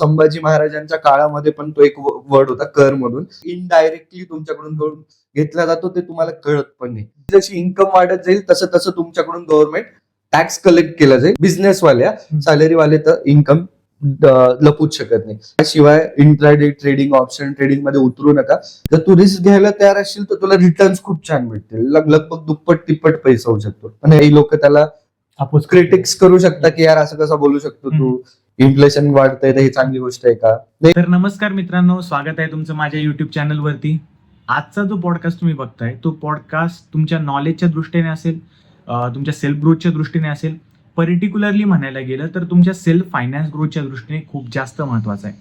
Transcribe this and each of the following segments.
संभाजी महाराजांच्या काळामध्ये पण तो एक वर्ड होता कर म्हणून. इनडायरेक्टली तुमच्याकडून घेतला जातो, ते तुम्हाला कळत पण नाही. जशी इन्कम वाढत जाईल तसं तसं तुमच्याकडून गव्हर्नमेंट टॅक्स कलेक्ट केला जाईल. बिझनेसवाल्या सॅलरीवाले तर इन्कम लपूच शकत नाही. शिवाय इंट्राडे ट्रेडिंग, ऑप्शन ट्रेडिंग मध्ये उतरू नका. जर तू रिस्क घ्यायला तयार असशील तर तुला रिटर्न्स खूप छान मिळतील. लगभग दुप्पट तिप्पट पैसा होऊ शकतो. आणि हे लोक त्याला क्रिटिक्स करू शकतात की यार असं कसं बोलू शकतो तू, इन्फ्लेशन वाढतंय तर हे चांगली गोष्ट आहे का? तर नमस्कार मित्रांनो, स्वागत आहे तुमचं माझ्या युट्यूब चॅनल वरती. आजचा जो पॉडकास्ट तुम्ही बघताय तो पॉडकास्ट तुमच्या नॉलेजच्या दृष्टीने असेल, तुमच्या सेल्फ ग्रोथच्या दृष्टीने असेल, पर्टिक्युलरली म्हणायला गेलं तर तुमच्या सेल्फ फायनान्स ग्रोथच्या दृष्टीने खूप जास्त महत्वाचा आहे.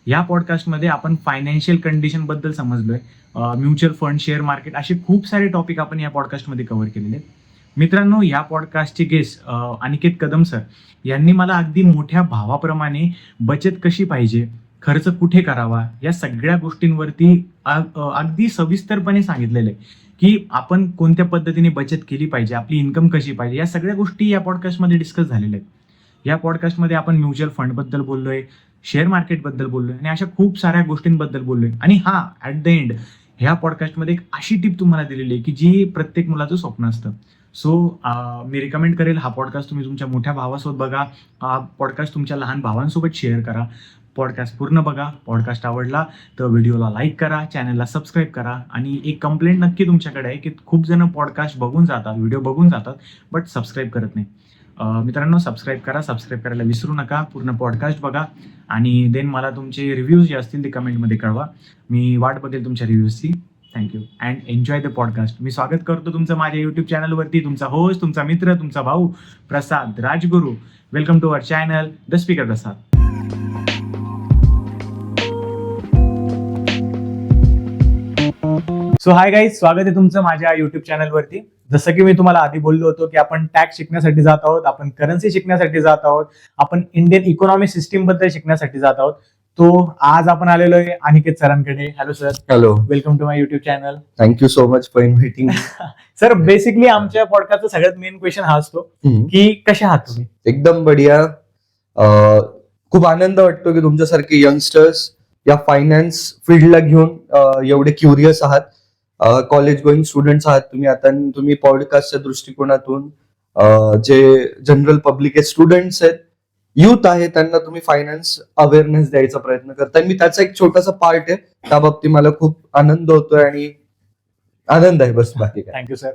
या पॉडकास्टमध्ये आपण फायनान्शियल कंडिशन बद्दल समजलोय, म्युच्युअल फंड, शेअर मार्केट, असे खूप सारे टॉपिक आपण या पॉडकास्टमध्ये कव्हर केलेले आहेत. मित्रांनो, या पॉडकास्टचे गेस्ट अनिकेत कदम सर यांनी मला अगदी मोठ्या भावाप्रमाणे बचत कशी पाहिजे, खर्च कुठे करावा, या सगळ्या गोष्टींवरती अगदी सविस्तरपणे सांगितलेलं आहे की आपण कोणत्या पद्धतीने बचत केली पाहिजे, आपली इन्कम कशी पाहिजे. या सगळ्या गोष्टी या पॉडकास्टमध्ये डिस्कस झालेल्या आहेत. या पॉडकास्टमध्ये आपण म्युच्युअल फंड बद्दल बोललोय, शेअर मार्केट बद्दल बोललोय आणि अशा खूप साऱ्या गोष्टींबद्दल बोललोय. आणि हा ऍट द एंड ह्या पॉडकास्टमध्ये एक अशी टिप तुम्हाला दिलेली आहे की जी प्रत्येक मुलाचं स्वप्न असतं. सो मी रिकमेंड करेल हा पॉडकास्ट तुम्ही तुमच्या मोठ्या भावासोबत बघा, हा पॉडकास्ट तुमच्या लहान भावांसोबत शेअर करा. पॉडकास्ट पूर्ण बघा. पॉडकास्ट आवडला तर व्हिडिओला लाईक करा, चॅनलला सबस्क्राईब करा. आणि एक कंप्लेंट नक्की तुमच्याकडे आहे की खूप जण पॉडकास्ट बघून जातात, व्हिडिओ बघून जातात, बट सबस्क्राईब करत नाही. मित्रांनो, सबस्क्राईब करा, सबस्क्राईब करायला विसरू नका. पूर्ण पॉडकास्ट बघा आणि देन मला तुमचे रिव्ह्यूज जे असतील ते कमेंटमध्ये कळवा. मी वाट बघेल तुमच्या रिव्ह्यूजची. Thank you and enjoy the podcast. मी स्वागत करतो तुमचं माझ्या युट्यूब चॅनलवरती, तुमचा होस्ट, तुमचा मित्र, तुमचा भाऊ Prasad Rajguru. Welcome to our channel the speaker Prasad. So hi guys, स्वागत आहे तुमचं माझ्या युट्यूब चॅनलवरती. जसं की मी तुम्हाला आधी बोललो होतो की आपण टॅक्स शिकण्यासाठी जात आहोत, आपण करन्सी शिकण्यासाठी जात आहोत, आपण इंडियन इकॉनॉमिक सिस्टीम बद्दल शिकण्यासाठी जात आहोत. तो आज आपण आलेलो आहे अनिकेत सरांकडे. Hello sir. Hello, welcome to my YouTube channel. Thank you so much for inviting. Sir, basically आमच्या पॉडकास्टचा सगळ्यात मेन क्वेश्चन हा असतो की कसे आहात तुम्ही? एकदम बढिया. खूप आनंद वाटतो की तुमच्यासारखे यंगस्टर्स या फायनान्स फील्डला घेऊन एवढे क्युरियस आहात. कॉलेज गोईंग स्टुडंट्स आहात तुम्ही. आता तुम्ही पॉडकास्टच्या दृष्टिकोनातून जे जनरल पब्लिक आहे, स्टुडंट्स आहेत, युथ आहे, त्यांना तुम्ही फायनान्स अवेअरनेस द्यायचा प्रयत्न करताय. मी त्याचा एक छोटासा पार्ट आहे. त्या बाबतीत मला खूप आनंद होतोय आणि आनंद आहे, बस बाकी काय. Thank you sir.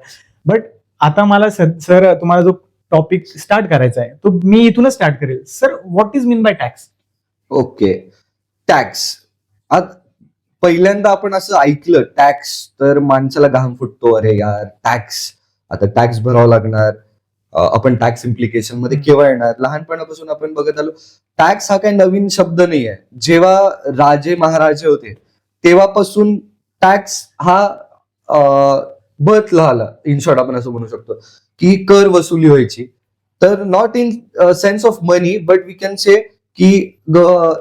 बट आता मला सर तुम्हाला जो टॉपिक स्टार्ट करायचा आहे तो मी इथूनच स्टार्ट करेल. Sir, what is mean by tax? Okay, tax. पहिल्यांदा आपण असं ऐकलं टॅक्स तर माणसाला घाम फुटतो. अरे यार, टॅक्स, आता टॅक्स भरावा लागणार. आपण टॅक्स इम्प्लिकेशन मध्ये केव्हा येणार? लहानपणापासून आपण बघत आलो. टॅक्स हा काही नवीन शब्द नाही आहे. जेव्हा राजे महाराजे होते तेव्हापासून टॅक्स हा बर्थला आला. इन शॉर्ट आपण असं म्हणू शकतो की कर वसुली व्हायची. तर not in sense of money, but we can say की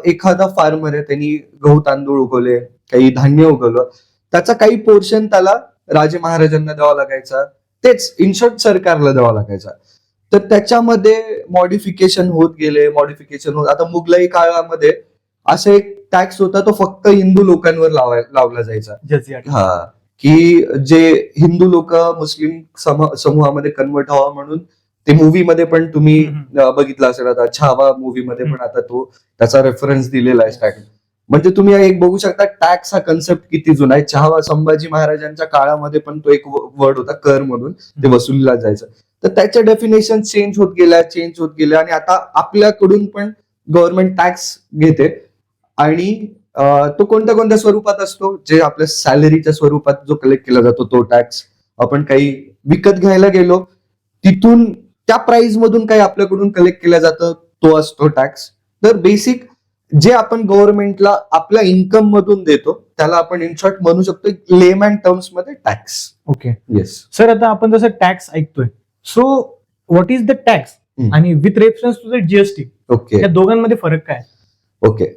एखादा फार्मर आहे, त्यांनी गहू तांदूळ उगवले, काही धान्य उगवलं, त्याचा काही पोर्शन त्याला राजे महाराजांना द्यावा लागायचा, तेच इन शॉर्ट सरकारला द्यावा लागायचा. तर त्याच्यामध्ये मॉडिफिकेशन होत गेले, आता मुघलाई काळामध्ये असं एक टॅक्स होता, तो फक्त हिंदू लोकांवर लावला जायचा. हा, की जे हिंदू लोक मुस्लिम समूहामध्ये कन्वर्ट व्हावं म्हणून. ते मूवी मध्ये पण तुम्ही बघितलं असेल, आता छावा मूवी मध्ये पण आता तो त्याचा रेफरन्स दिलेला आहे स्टार्टिंग. म्हणजे तुम्ही एक बघू शकता टॅक्स हा कन्सेप्ट किती जुना आहे. छावा संभाजी महाराजांच्या काळामध्ये पण तो एक वर्ड होता कर म्हणून, ते वसुलीला जायचं. तर त्याच्या डेफिनेशन चेंज होत गेल्या आणि आता आपल्याकडून पण गव्हर्नमेंट टॅक्स घेते. आणि तो कोणत्या कोणत्या स्वरूपात असतो? जे आपल्या सॅलरीच्या स्वरूपात जो कलेक्ट केला जातो तो टॅक्स. आपण काही विकत घ्यायला गेलो तिथून त्या प्राइस मधून काही आपल्याकडून कलेक्ट केलं जातं, तो असतो टॅक्स. तर बेसिक जे आपण गव्हर्नमेंटला आपल्या इन्कम मधून देतो त्याला आपण इन शॉर्ट म्हणू शकतो लेमॅन टर्म्स मध्ये टॅक्स. Okay, yes sir. आता आपण जसं टॅक्स ऐकतोय, so what is the tax आणि with reference to the GST, okay, या दोघांमध्ये फरक काय? Okay,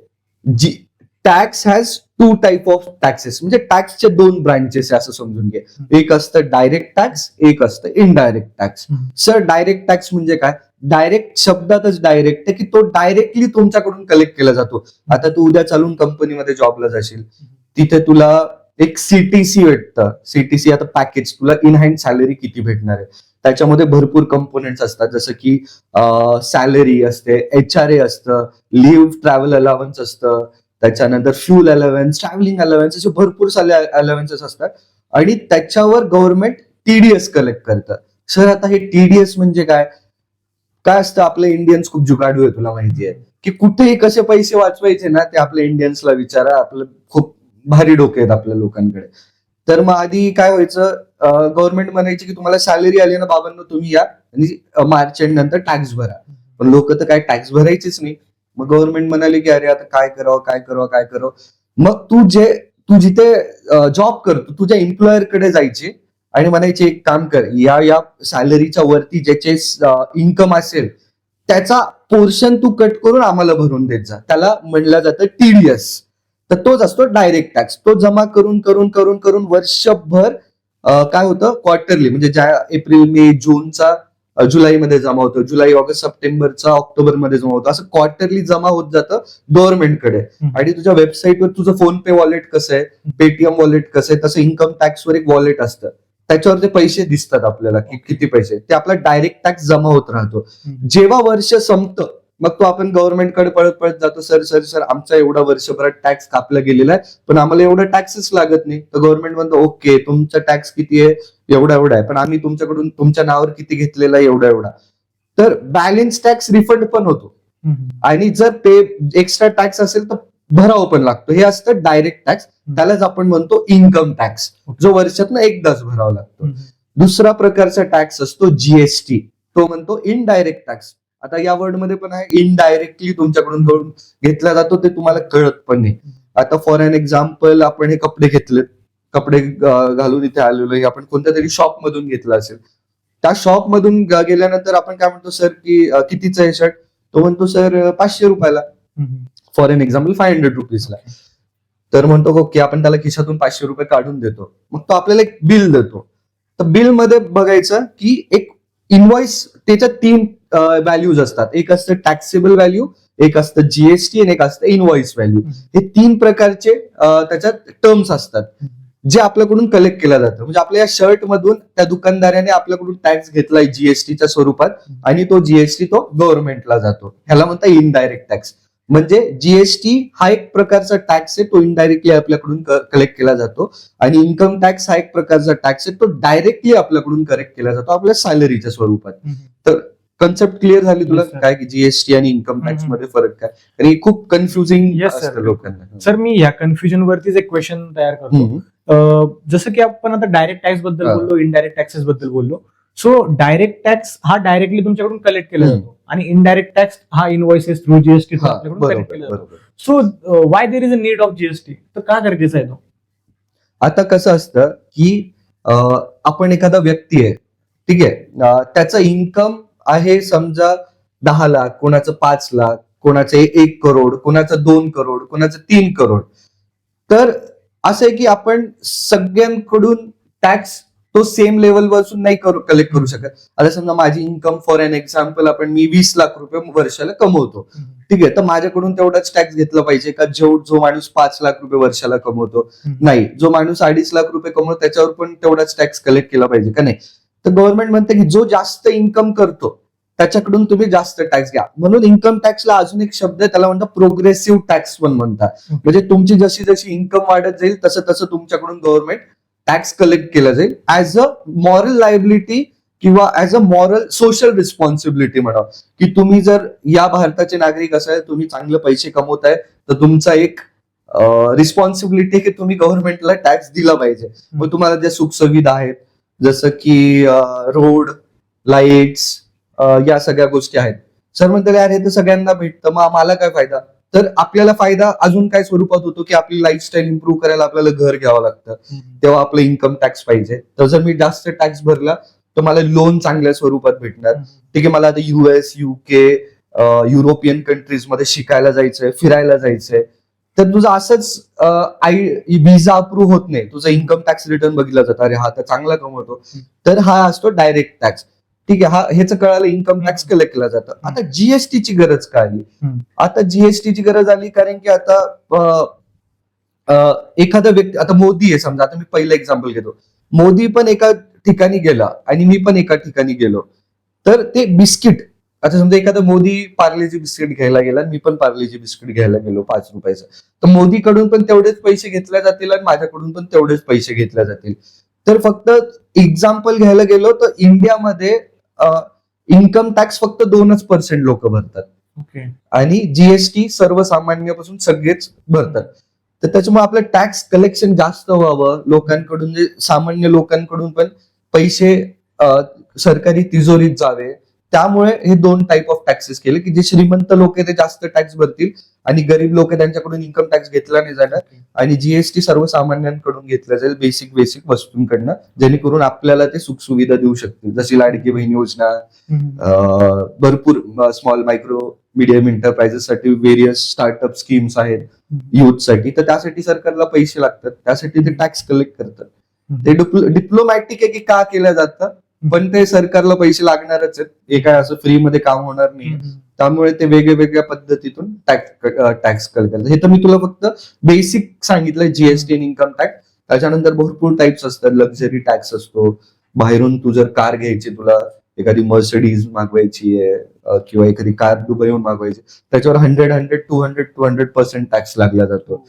tax has two type of taxes. म्हणजे टॅक्सचे दोन ब्रांचेस आहे असं समजून घे. एक असतं डायरेक्ट टॅक्स, एक असतं indirect tax. Sir, direct tax म्हणजे काय? डायरेक्ट शब्दातच डायरेक्ट आहे की तो डायरेक्टली तुमच्याकडून कलेक्ट केला जातो. आता तू उद्या चालून कंपनीमध्ये जॉबला जाशील, तिथे तुला एक सीटीसी भेटतं. सीटीसी आता पॅकेज, तुला इन हँड सॅलरी किती भेटणार आहे, त्याच्यामध्ये भरपूर कंपोनेंट्स असतात, जसं की सॅलरी असते, HRA असतं, लिव्ह ट्रॅव्हल अलावन्स असतं, त्याच्यानंतर फ्युल अलावन्स, ट्रॅव्हलिंग अलावन्स, असे भरपूर सारे अलावन्सेस असतात. आणि त्याच्यावर गव्हर्नमेंट TDS कलेक्ट करतं. सर आता हे TDS म्हणजे काय काय असतं? आपले इंडियन्स खूप जुगाडू आहे, तुला माहिती आहे की कुठेही कसे पैसे वाचवायचे ना, ते आपल्या इंडियन्सला विचारा. आपलं खूप भारी डोके आहेत आपल्या लोकांकडे. तर मग आधी काय व्हायचं, गव्हर्नमेंट म्हणायची की तुम्हाला सॅलरी आली ना बाबांनो, तुम्ही या आणि मार्च एंड नंतर टॅक्स भरा. पण लोक तर काय टॅक्स भरायचीच नाही. मग गव्हर्नमेंट म्हणाले की अरे आता काय करावं. मग तू जिथे जॉब करतो तुझ्या एम्प्लॉयरकडे जायचे आणि म्हणायचे एक काम कर, या सॅलरीच्या वरती ज्याचे इन्कम असेल त्याचा पोर्शन तू कट करून आम्हाला भरून देत जा. त्याला म्हणलं जातं TDS. तर तोच असतो डायरेक्ट टॅक्स. तो जमा करून वर्षभर काय होतं, क्वार्टरली म्हणजे ज्या एप्रिल मे जूनचा जुलैमध्ये जमा होतं, जुलै ऑगस्ट सप्टेंबरचा ऑक्टोबरमध्ये जमा होतं, असं क्वार्टरली जमा होत जातं गव्हर्नमेंटकडे. आणि तुझ्या वेबसाईटवर तुझं फोनपे वॉलेट कसं आहे, पेटीएम वॉलेट कसं आहे, तसं इन्कम टॅक्सवर एक वॉलेट असतं. त्याच्यावर ते पैसे दिसतात आपल्याला की किती पैसे, ते आपला डायरेक्ट टॅक्स जमा होत राहतो. जेव्हा वर्ष संपतं मग तो आपण गव्हर्नमेंटकडे पळत जातो, सर आमचा एवढा वर्षभरात टॅक्स कापला गेलेला आहे, पण आम्हाला एवढा टॅक्सच लागत नाही. तर गव्हर्नमेंट म्हणतो ओके, तुमचा टॅक्स किती आहे, एवढा आहे, पण आम्ही तुमच्याकडून तुमच्या नावावर किती घेतलेला आहे, एवढा. तर बॅलन्स टॅक्स रिफंड पण होतो. आणि जर एक्स्ट्रा टॅक्स असेल तर भरावं पण लागतो. हे असतं डायरेक्ट टॅक्स. त्यालाच आपण म्हणतो इन्कम टॅक्स, जो वर्षातनं एकदाच भरावा लागतो. दुसरा प्रकारचा टॅक्स असतो GST. तो म्हणतो इनडायरेक्ट टॅक्स. आता या वर्ड मध्ये पण आहे, इनडायरेक्टली तुमच्याकडून घेतला जातो, ते तुम्हाला कळत पण नाही. आता फॉर एन एक्झाम्पल, आपण हे कपडे घेतलेत, कपडे घालून इथे आलेलो, आपण कोणत्या तरी शॉप मधून घेतला असेल. त्या शॉप मधून गेल्यानंतर आपण काय म्हणतो, सर की कितीचं आहे शर्ट? तो म्हणतो सर 500 रुपयाला. For an example 500 रुपीजला. तर म्हणतो ओके, आपण त्याला खिशातून 500 रुपये काढून देतो. मग तो आपल्याला एक बिल देतो. तर बिल मध्ये बघायचं की एक इनव्हॉइस, त्याच्यात 3 व्हॅल्यूज असतात. एक असतं टॅक्सेबल व्हॅल्यू, एक असतं GST आणि एक असतं इनव्हॉइस व्हॅल्यू. हे 3 प्रकारचे त्याच्यात टर्म्स असतात जे आपल्याकडून कलेक्ट केलं जातं. म्हणजे आपल्या या शर्ट मधून त्या दुकानदाराने आपल्याकडून टॅक्स घेतलाय GSTच्या स्वरूपात, आणि तो GST तो गव्हर्नमेंटला जातो. ह्याला म्हणतात इनडायरेक्ट टॅक्स. म्हणजे GST हा एक प्रकारचा टॅक्स आहे, तो इनडायरेक्टली आपल्याकडून कलेक्ट केला जातो. आणि इन्कम टॅक्स हा एक प्रकारचा टॅक्स आहे, तो डायरेक्टली आपल्याकडून कलेक्ट केला जातो आपल्या सॅलरीच्या स्वरूपात. तर कन्सेप्ट क्लिअर झाली तुला काय की GST आणि इन्कम टॅक्स मध्ये फरक काय? आणि खूप कन्फ्युजिंग असतं लोकांना. सर, मी या कन्फ्युजन वरतीच एक क्वेश्चन तयार करतो. जसं की आपण आता डायरेक्ट टॅक्स बद्दल बोललो, इनडायरेक्ट टॅक्सेस बद्दल बोललो. सो डायरेक्ट टॅक्स हा डायरेक्टली तुमच्याकडून कलेक्ट केला जातो, आणि इनडायरेक्ट टॅक्स हा इनव्हॉइसेस थ्रू GST आपल्याकडून कलेक्ट केला जातो. So Y there is a need of GST? तर का गरजेचा आहे तो? आता कसं असतं की आपण एखादा व्यक्ती आहे, ठीक आहे, त्याचं इन्कम आहे समजा 10 लाख, कोणाचं 5 लाख, कोणाचं 1 करोड, कोणाचं 2 करोड, कोणाचं 3 करोड. तर असं आहे की आपण सगळ्यांकडून टॅक्स तो सेम लेवल वरसून नाही कलेक्ट करू शकत. आता समजा माझी इन्कम फॉर एन एक्झाम्पल, मी 20 लाख रुपये वर्षाला कमवतो, ठीक आहे, तर माझ्याकडून तेवढाच टॅक्स घेतला पाहिजे का जो माणूस 5 लाख रुपये वर्षाला कमवतो? नाही. जो माणूस 2.5 लाख रुपये कमवतो त्याच्यावर पण तेवढाच टॅक्स कलेक्ट केला पाहिजे का नाही? तर गव्हर्नमेंट म्हणते की जो जास्त इन्कम करतो त्याच्याकडून तुम्ही जास्त टॅक्स घ्या. म्हणून इन्कम टॅक्सला अजून एक शब्द आहे, त्याला म्हणतात प्रोग्रेसिव्ह टॅक्स पण म्हणतात. म्हणजे तुमची जशी जशी इन्कम वाढत जाईल तसं तसं तुमच्याकडून गव्हर्नमेंट टॅक्स कलेक्ट केला जाईल, ऍज अ मॉरल लायबिलिटी किंवा as a moral social responsibility म्हणा. की तुम्ही जर या भारताचे नागरिक असाल, तुम्ही चांगले पैसे कमवताय, तर तुमचा एक रिस्पॉन्सिबिलिटी की तुम्ही गव्हर्नमेंटला टॅक्स दिला पाहिजे. मग तुम्हाला ज्या सुखसुविधा आहेत, जसं की रोड, लाईट्स, या सगळ्या गोष्टी आहेत, सर म्हणतात यार हे तर सगळ्यांना भेटतं, मग आम्हाला काय फायदा? तर आपल्याला फायदा अजून काय स्वरूपात होतो की आपली लाईफस्टाईल इम्प्रूव्ह करायला आपल्याला घर घ्यावं लागतं, तेव्हा आपलं इन्कम टॅक्स पाहिजे. तर जर मी जास्त टॅक्स भरला तर मला लोन चांगल्या स्वरूपात भेटणार. ठीक आहे, मला आता US, UK, युरोपियन कंट्रीज मध्ये शिकायला जायचंय, फिरायला जायचंय, तर तुझं असंच व्हिसा अप्रूव्ह होत नाही, तुझा इन्कम टॅक्स रिटर्न बघितला जातं, अरे हा तर चांगला कमवतो. तर हा असतो डायरेक्ट टॅक्स. ठीक आहे, ह्याचं कळालं इन्कम टॅक्स कलेक्ट केला जातं. आता जीएसटीची गरज का आली? आता जीएसटीची गरज आली कारण की आता एखादा व्यक्ती, आता मोदी आहे समजा, आता मी पहिलं एक्झाम्पल घेतो, मोदी पण एका ठिकाणी गेला आणि मी पण एका ठिकाणी गेलो, तर ते बिस्किट, आता समजा एखादा मोदी पार्लेजी बिस्किट घ्यायला गेला, मी पण पार्लेजी बिस्किट घ्यायला गेलो 5 रुपयाचं, तर मोदीकडून पण तेवढेच पैसे घेतले जातील आणि माझ्याकडून पण तेवढेच पैसे घेतले जातील. तर फक्त एक्झाम्पल घ्यायला गेलो तर इंडियामध्ये इन्कम टॅक्स फक्त 2% लोक भरतात. ओके. आणि जीएसटी सर्वसामान्यापासून सगळेच भरतात. तर त्याच्यामुळे आपलं टॅक्स कलेक्शन जास्त व्हावं लोकांकडून, जे सामान्य लोकांकडून पण पैसे सरकारी तिजोरीत जावे, त्यामुळे हे 2 टाईप ऑफ टॅक्सेस केले की जे श्रीमंत लोक आहे ते जास्त टॅक्स भरतील आणि गरीब लोक त्यांच्याकडून इन्कम टॅक्स घेतला नाही जाणार, आणि जीएसटी सर्वसामान्यांकडून घेतलं जाईल बेसिक वस्तूंकडनं, जेणेकरून आपल्याला ते सुखसुविधा देऊ शकतील, जशी लाडकी बहीण योजना, भरपूर स्मॉल मायक्रो मीडियम एंटरप्राइजेस साठी व्हेरियस स्टार्टअप स्कीम्स आहेत युथसाठी, तर त्यासाठी सरकारला पैसे लागतात, त्यासाठी ते टॅक्स कलेक्ट करतात. ते डिप्लोमॅटिक आहे की का केलं जातं, पण ते सरकारला पैसे लागणारच आहेत, हे काय असं फ्रीमध्ये काम होणार नाही, त्यामुळे ते वेगळ्या पद्धतीतून टॅक्स कलेक्ट करतात. हे तर मी तुला फक्त बेसिक सांगितलंय, जीएसटी आणि इन्कम टॅक्स. त्याच्यानंतर भरपूर टाइप्स असतात. लक्झरी टॅक्स असतो, बाहेरून तू जर कार घ्यायची, तुला एखादी मर्सिडीज मागवायची आहे किंवा एखादी कार दुबईहून मागवायची, त्याच्यावर 100-200% टॅक्स लागला जातो.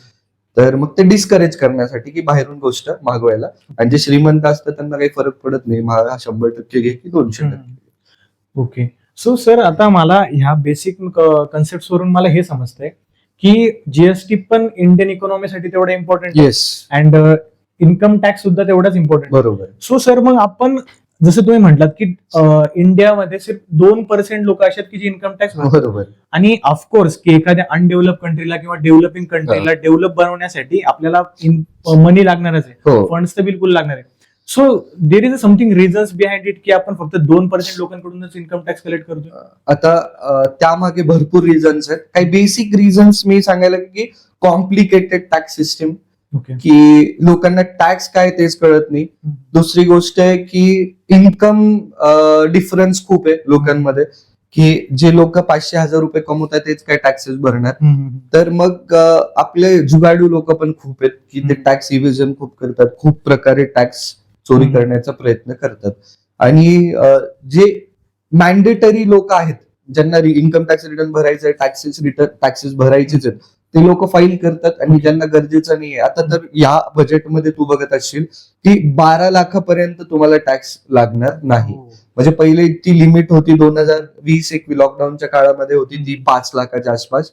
तर मग ते डिस्करेज करण्यासाठी की बाहेरून गोष्ट मागवायला, आणि जे श्रीमंत असतात त्यांना काही फरक पडत नाही, 100% घे की 200%. ओके. सो सर, आता मला ह्या बेसिक कन्सेप्ट वरून मला हे समजतंय की जीएसटी पण इंडियन इकॉनॉमीसाठी तेवढा इम्पॉर्टंट आहे, येस, अँड इन्कम टॅक्स सुद्धा तेवढाच इम्पॉर्टंट. बरोबर. सो सर, मग आपण जसं तुम्ही म्हटलात की इंडियामध्ये सिर्फ 2% लोक असे आहेत की जे इन्कम टॅक्स भरतात, बरोबर. आणि ऑफकोर्स की एखाद्या अनडेव्हलप कंट्रीला किंवा डेव्हलपिंग कंट्रीला डेव्हलप बनवण्यासाठी आपल्याला मनी लागणारच आहे, हो. फंड्स तर बिलकुल लागणार आहे. So there is something reasons behind it की आपण फक्त 2% लोकांकडूनच इन्कम टॅक्स कलेक्ट करतो. आता त्यामागे भरपूर रिझन्स आहेत. काही बेसिक रिझन्स मी सांगायला की कॉम्प्लिकेटेड टॅक्स सिस्टीम, ओके. की लोकांना टॅक्स काय तेच कळत नाही. दुसरी गोष्ट आहे की इन्कम डिफरन्स खूप आहे लोकांमध्ये, की जे लोक 500,000 रुपये कमवतात तेच काय टॅक्सेस भरणार. तर मग आपले जुगाडू लोक पण खूप आहेत की ते टॅक्स इव्हिजन खूप करतात, खूप प्रकारे टॅक्स चोरी करण्याचा प्रयत्न करतात. आणि जे मॅन्डेटरी लोक आहेत, ज्यांना इन्कम टॅक्स रिटर्न भरायचं, टॅक्सेस भरायचेच आहेत, ते लोक फाईल करतात, आणि ज्यांना गरजेचं नाहीये. आता तर या बजेटमध्ये तू बघत असशील की 12 लाखापर्यंत तुम्हाला टॅक्स लागणार नाही. म्हणजे पहिले ती लिमिट होती 2020 लॉकडाऊनच्या काळामध्ये होती ती 5 लाखाच्या आसपास.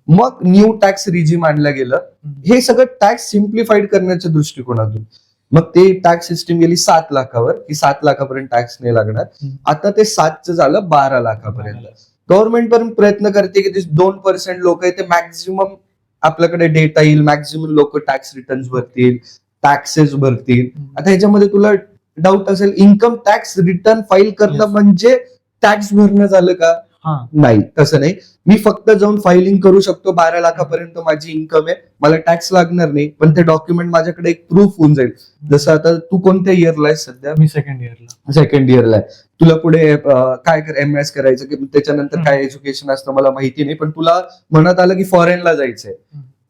मग न्यू टॅक्स रिजिम आणलं गेलं, हे सगळं टॅक्स सिम्प्लिफाईड करण्याच्या दृष्टिकोनातून. मग ते टॅक्स सिस्टीम गेली 7 लाखावर, की 7 लाखापर्यंत टॅक्स नाही लागणार. आता ते 7चं झालं 12 लाखापर्यंत. गव्हर्नमेंट पण प्रयत्न करते की 2% लोक आहे ते मॅक्झिमम आपल्याकडे डेटा येईल, मॅक्झिमम लोक टॅक्स रिटर्न भरतील, टॅक्सेस भरतील. आता ह्याच्यामध्ये तुला डाऊट असेल, इन्कम टॅक्स रिटर्न फाईल करणं म्हणजे टॅक्स भरणं झालं का? नाही, तसं नाही. मी फक्त जाऊन फायलिंग करू शकतो, 12 लाखापर्यंत माझी इन्कम आहे, मला टॅक्स लागणार नाही, पण ते डॉक्युमेंट माझ्याकडे एक प्रूफ होऊन जाईल. जसं आता तू कोणत्या इयरला आहे सध्या? मी सेकंड इयरला आहे. तुला पुढे काय एमएस करायचं की त्याच्यानंतर काय एज्युकेशन असतं मला माहिती नाही, पण तुला मनात आलं की फॉरेनला जायचंय,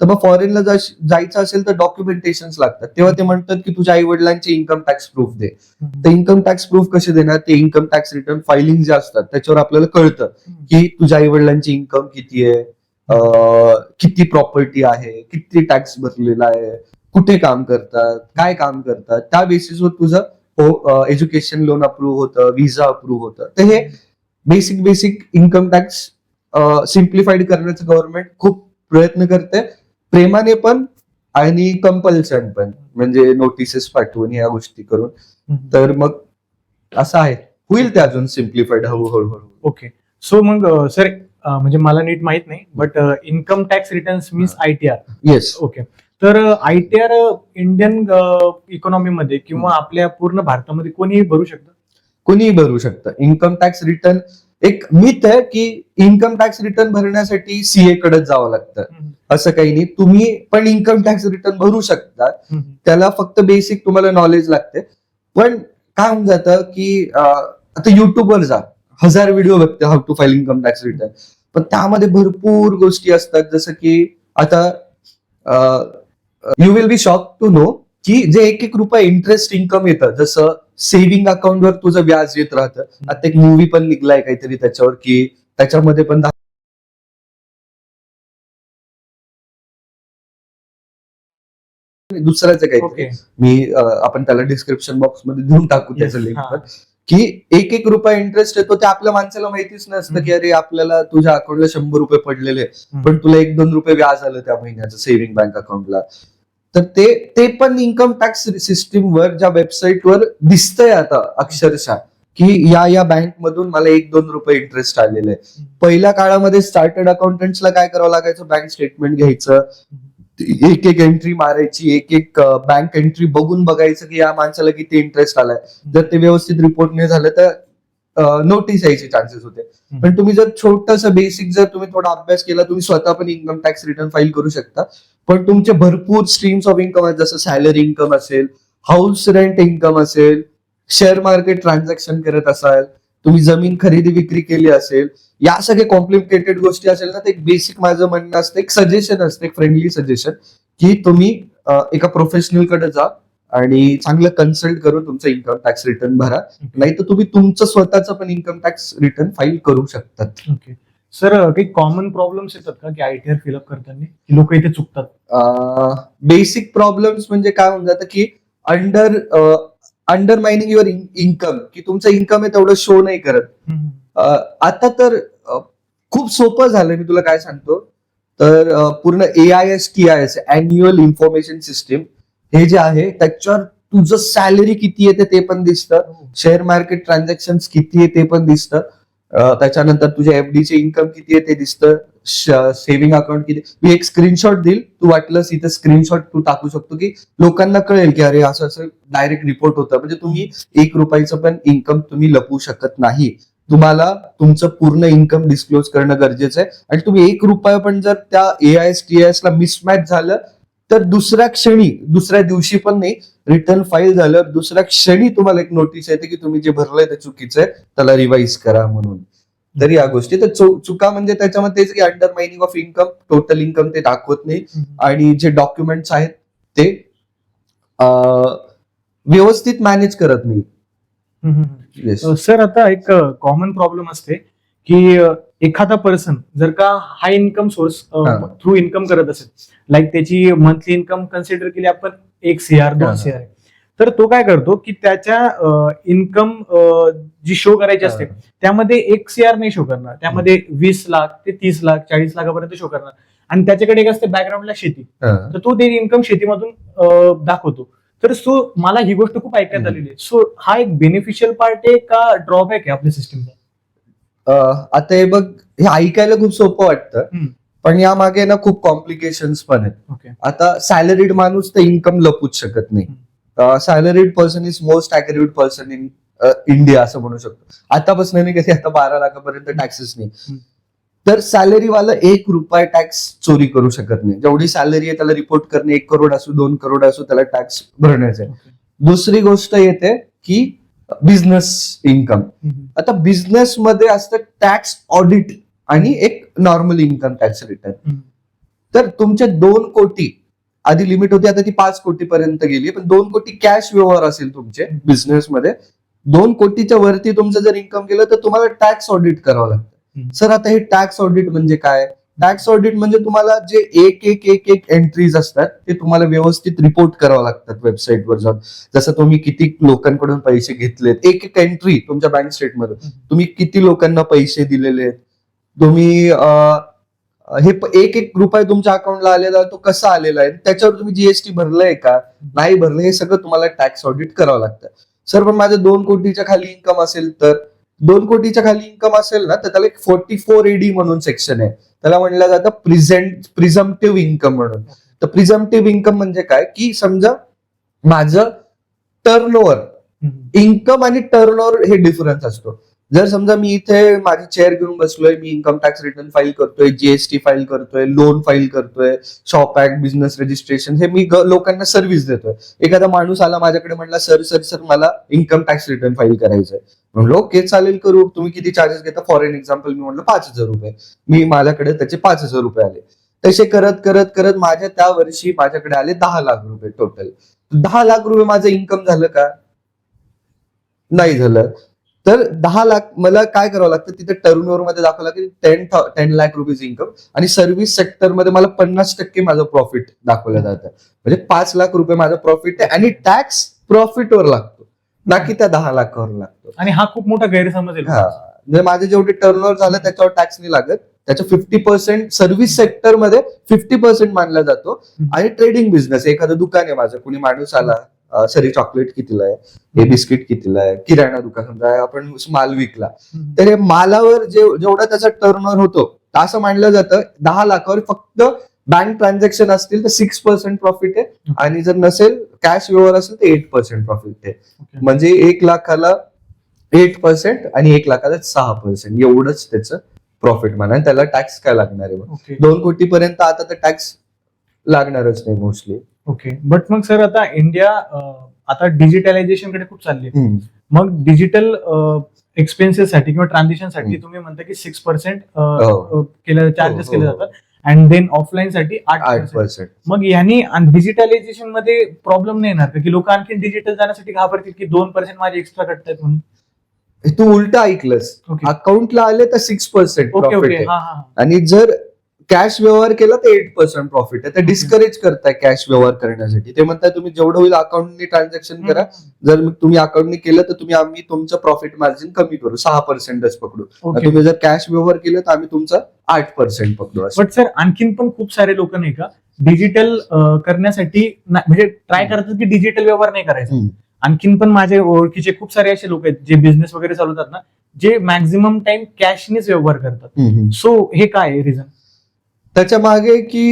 तर मग फॉरेनला जायचं असेल तर डॉक्युमेंटेशन लागतात. तेव्हा ते म्हणतात की तुझ्या आई वडिलांचे इन्कम टॅक्स प्रूफ दे. तर इन्कम टॅक्स प्रूफ कसे देणार? ते इन्कम टॅक्स रिटर्न फायलिंग जे असतात त्याच्यावर आपल्याला कळतं की तुझ्या आई वडिलांची इन्कम किती आहे, किती प्रॉपर्टी आहे, किती टॅक्स भरलेला आहे, कुठे काम करतात, काय काम करतात. त्या बेसिसवर तुझं एज्युकेशन लोन अप्रूव्ह होतं, व्हिसा अप्रूव्ह होतं. तर हे बेसिक इन्कम टॅक्स सिम्प्लिफाईड करण्याचं गव्हर्नमेंट खूप प्रयत्न करते, प्रेमाने पण आणि कंपल्शन पण, म्हणजे नोटिसेस पाठवून या गोष्टी करून. तर मग असं आहे, होईल ते अजून सिम्प्लिफाईड हळूहळू. ओके. सो मग सर, म्हणजे मला नीट माहित नाही, but income tax returns means ITR. Yes. Okay. तर ITR इंडियन इकॉनॉमीमध्ये किंवा आपल्या पूर्ण भारतामध्ये कोणीही भरू शकतं? कोणीही भरू शकतं. इन्कम टॅक्स रिटर्न एक मिथ आहे की इन्कम टॅक्स रिटर्न भरण्यासाठी सीए कडे जावं लागतं, असं काही नाही. तुम्ही पण इन्कम टॅक्स रिटर्न भरू शकता, त्याला फक्त बेसिक तुम्हाला नॉलेज लागते. पण काय होऊन जातं की आता युट्यूबवर जा, 1000 व्हिडिओ बघते how to file income tax return, पण त्यामध्ये भरपूर गोष्टी असतात. जसं की आता you will be shock to know की जे 1-1 रुपये इंटरेस्ट इन्कम येतं, जसं सेव्हिंग अकाउंटवर तुझं व्याज येत राहतं. आता एक मूवी पण निघलाय काहीतरी त्याच्यावर, की त्याच्यामध्ये पण दुसऱ्याचं काहीतरी, ओके. मी आपण त्याला डिस्क्रिप्शन बॉक्स मध्ये देऊन टाकू त्याचं Yes, लिंक हा. पण, की 1-1 रुपये इंटरेस्ट येतो. ते आपल्या माणसाला माहितीच नसतं की अरे आपल्याला तुझ्या अकाउंटला 100 रुपये पडलेले, पण तुला 1-2 रुपये व्याज आलं त्या महिन्याचं सेव्हिंग बँक अकाउंटला. तर ते पण इन्कम टॅक्स सिस्टीमवर, ज्या वेबसाईटवर दिसतंय आता अक्षरशः, की या बँक मधून मला 1-2 रुपये इंटरेस्ट आलेले आहे. पहिल्या काळामध्ये स्टार्टर्ड अकाउंटंट्सला काय करावं लागायचं, बँक स्टेटमेंट घ्यायचं, एक एंट्री मारायची, एक बँक एंट्री बघून बघायचं की या माणसाला किती इंटरेस्ट आलाय. जर ते व्यवस्थित रिपोर्ट नाही झालं तर नोटीस यायचे चान्सेस होते. पण तुम्ही जर छोटंसं बेसिक जर तुम्ही थोडा अभ्यास केला, तुम्ही स्वतः पण इन्कम टॅक्स रिटर्न फाईल करू शकता. पण तुमचे भरपूर स्ट्रीम्स ऑफ इन्कम आहेत, जसं सॅलरी इन्कम असेल, हाऊस रेंट इन्कम असेल, शेअर मार्केट ट्रान्झॅक्शन करत असाल, तुम्ही जमीन खरेदी विक्री केली असेल, या सगळे कॉम्प्लिकेटेड गोष्टी असेल ना, ते एक बेसिक माझं म्हणणं असतं, एक सजेशन असतं, एक फ्रेंडली सजेशन, की तुम्ही एका प्रोफेशनल कडे जा आणि चांगलं कन्सल्ट करून तुमचं इन्कम टॅक्स रिटर्न भरा. नाही तर तुम्ही तुमचं स्वतःचं पण इन्कम टॅक्स रिटर्न फाईल करू शकतात. ओके सर, काही कॉमन प्रॉब्लेम्स येतात का की आयटीआर फिलअप करताना लोक इथे चुकतात? बेसिक प्रॉब्लेम्स म्हणजे काय होऊन जातं की अंडर मायनिंग युअर इन्कम, की तुमचं इन्कम आहे तेवढं शो नाही करत. आता तर खूप सोपं झालं. मी तुला काय सांगतो, तर पूर्ण AIS-TIS अॅन्युअल इन्फॉर्मेशन सिस्टीम हे जे आहे, त्याच्यावर तुझं सॅलरी किती येते ते पण दिसतं, शेअर मार्केट ट्रान्झॅक्शन किती आहे ते पण दिसतं, त्याच्यानंतर तुझ्या एफडीचे इन्कम किती आहे ते दिसतं, सेव्हिंग अकाउंट किती. मी एक स्क्रीनशॉट देईल, तू वाटलंस इथे स्क्रीनशॉट तू टाकू शकतो, की लोकांना कळेल की अरे असं असं डायरेक्ट रिपोर्ट होतं. म्हणजे तुम्ही 1 रुपयाचं पण इन्कम तुम्ही लपवू शकत नाही. तुम्हाला तुमचं पूर्ण इन्कम डिस्क्लोज करणं गरजेचं आहे. आणि तुम्ही 1 रुपया पण जर त्या AIS-TIS ला मिसमॅच झालं तर दुसऱ्या दिवशी पण नाही, रिटर्न फाईल झालं दुसऱ्या क्षणी तुम्हाला एक नोटीस येते की तुम्ही जे भरलंय ते चुकीचं आहे, त्याला रिवाइज करा म्हणून. तर या गोष्टी तर चुका म्हणजे त्याच्यामध्ये की under mining of income, total income ते दाखवत नाही, आणि जे डॉक्युमेंट्स आहेत ते व्यवस्थित मॅनेज करत नाही. सर, आता एक कॉमन प्रॉब्लेम असते की एखादा पर्सन जर का हाय इन्कम सोर्स थ्रू इन्कम करत असेल, लाईक त्याची मंथली इन्कम कन्सिडर केली आपण 1 CR 2 CR, तर तो काय करतो की त्याच्या इन्कम जी शो करायची असते त्यामध्ये 1 CR नाही शो करणार, त्यामध्ये 20 लाख ते 30 लाख 40 लाखापर्यंत शो करणार. आणि त्याच्याकडे एक असते बॅकग्राऊंडला शेती, तर तो ते इन्कम शेतीमधून दाखवतो. तर सो मला ही गोष्ट खूप ऐकण्यात आलेली आहे. सो हा एक बेनिफिशियल पार्ट आहे का ड्रॉबॅक आहे आपल्या सिस्टीमचा? आता हे बघ, हे ऐकायला खूप सोपं वाटतं, पण या मागे ना खूप कॉम्प्लिकेशन्स पण आहेत. ओके. आता सॅलरीड माणूस तर इन्कम लपूच शकत नाही. Salaried person is most agreed person in India असं म्हणू शकतो. आतापासून नाही, कधी आता 12 लाखापर्यंत टॅक्सेस नाही. तर सॅलरीवाला 1 रुपया टॅक्स चोरी करू शकत नाही. जेवढी सॅलरी आहे त्याला रिपोर्ट करणे, 1 करोड असो 2 करोड असो, त्याला टॅक्स भरण्याचा आहे. दुसरी गोष्ट येते की बिझनेस इन्कम. आता बिझनेस मध्ये असतं टॅक्स ऑडिट आणि एक नॉर्मल इन्कम टॅक्स रिटर्न. तर तुमचे 2 कोटी आधी लिमिट होती, आता ती 5 कोटी पर्यंत गेली, पण 2 कोटी कॅश व्यवहार असेल तुमचे बिझनेसमध्ये, 2 कोटीच्या वरती तुमचं जर इन्कम गेलं तर तुम्हाला टॅक्स ऑडिट करावं लागतं. सर, आता हे टॅक्स ऑडिट म्हणजे काय? टॅक्स ऑडिट म्हणजे तुम्हाला जे एक एंट्रीज असतात ते तुम्हाला व्यवस्थित रिपोर्ट करावं लागतात वेबसाईटवर जाऊन. जसं तुम्ही किती लोकांकडून पैसे घेतलेत, एक एंट्री तुमच्या बँक स्टेटमध्ये, तुम्ही किती लोकांना पैसे दिलेले आहेत, तुम्ही हे 1 रुपया तुमच्या अकाउंटला आलेला तो कसा आलेला आहे, त्याच्यावर तुम्ही जीएसटी भरलंय का नाही भरलंय, हे सगळं तुम्हाला टॅक्स ऑडिट करावं लागतं. सर, पण माझं 2 कोटीच्या खाली इन्कम असेल तर 2 कोटीच्या खाली इन्कम असेल ना, तर त्याला एक 44 AD म्हणून सेक्शन आहे, त्याला म्हणलं जातं प्रिझम्पटिव्ह इन्कम म्हणून. तर प्रिझम्पटिव्ह इन्कम म्हणजे काय, की समजा माझं टर्नओव्हर, इन्कम आणि टर्नओव्हर हे डिफरन्स असतो. जर समजा मी इथे माझी चेअर घेऊन बसलोय, मी इन्कम टॅक्स रिटर्न फाईल करतोय, जीएसटी फाईल करतोय, लोन फाईल करतोय, शॉप ऍक्ट, बिझनेस रजिस्ट्रेशन, हे मी लोकांना सर्व्हिस देतोय. एखादा माणूस आला माझ्याकडे, म्हणला सर मला इन्कम टॅक्स रिटर्न फाईल करायचंय. म्हणलं ओके चालेल, करू. तुम्ही किती चार्जेस घेता? फॉर एन एक्झाम्पल मी म्हणलं 5,000 रुपये. माझ्याकडे त्याचे 5,000 रुपये आले. तसे करत करत करत माझ्या त्या वर्षी माझ्याकडे आले 10 लाख रुपये टोटल. 10 लाख रुपये माझं इन्कम झालं का? नाही झालं. तर 10 लाख मला काय करावं लागतं, तिथे टर्नओव्हर मध्ये दाखवलं की 10 लाख रुपीज इन्कम, आणि सर्व्हिस सेक्टरमध्ये मला 50% माझं प्रॉफिट दाखवलं जातं. म्हणजे 5 लाख रुपये माझं प्रॉफिट आहे, आणि टॅक्स प्रॉफिटवर लागतो, ना की त्या 10 लाखावर लागतो. आणि हा खूप मोठा गैरसमज आहे. म्हणजे माझे जेवढे टर्नओव्हर झालं त्याच्यावर टॅक्स नाही लागत. त्याच्या 50% सर्व्हिस सेक्टरमध्ये 50% मानला जातो. आणि ट्रेडिंग बिझनेस, एखादं दुकान आहे माझं, कुणी माणूस आला, सर हे चॉकलेट कितीला आहे, हे बिस्किट कितीला आहे, किराणा दुकान समजा आपण माल विकला, तर हे मालावर जेवढा त्याचा टर्नओव्हर होतो असं मानलं जातं. 10 लाखावर फक्त बँक ट्रान्झॅक्शन असतील तर 6% प्रॉफिट आहे, आणि जर नसेल कॅश व्यवहार असेल तर 8% प्रॉफिट आहे. म्हणजे 1 लाखाला 8% आणि 1 लाखाला 6%, एवढंच त्याचं प्रॉफिट म्हणा. त्याला टॅक्स काय लागणार आहे? 2 कोटीपर्यंत आता तर टॅक्स लागणारच नाही मोस्टली. ओके, बट मग सर आता इंडिया आता डिजिटलायझेशन कडे खूप चालली. मग डिजिटल एक्सपेन्सेस साठी किंवा ट्रान्झॅक्शन साठी तुम्ही म्हणता की 6% केलं, चार्जेस केले जातात, अँड देन ऑफलाईन साठी 8%. मग यांनी डिजिटलायझेशन मध्ये प्रॉब्लेम नाही येणार का, की लोक आणखी डिजिटल जाण्यासाठी घाबरतील की 2% माझे एक्स्ट्रा कटतायत म्हणून? तू उलट ऐकलंस, अकाउंटला आले तर 6% प्रॉफिट आहे, आणि जर कॅश व्यवहार केला तर 8% प्रॉफिट आहे. ते डिस्करेज करताय कॅश व्यवहार करण्यासाठी. ते म्हणताय तुम्ही जेवढं होईल अकाउंटनी ट्रान्झॅक्शन करा. जर तुम्ही अकाउंटनी केलं तर आम्ही तुमचं प्रॉफिट मार्जिन कमी करू, 6%च पकडू. तुम्ही जर कॅश व्यवहार केलं तर आम्ही तुमचं 8% पकडू. बट सर आणखीन पण खूप सारे लोक नाही का डिजिटल करण्यासाठी म्हणजे ट्राय करतात की डिजिटल व्यवहार नाही करायचा. आणखीन पण माझे ओळखीचे खूप सारे असे लोक आहेत जे बिझनेस वगैरे चालवतात ना, जे मॅक्झिमम टाइम कॅशनेच व्यवहार करतात. सो हे काय आहे रिझन? त्याच्या मागे की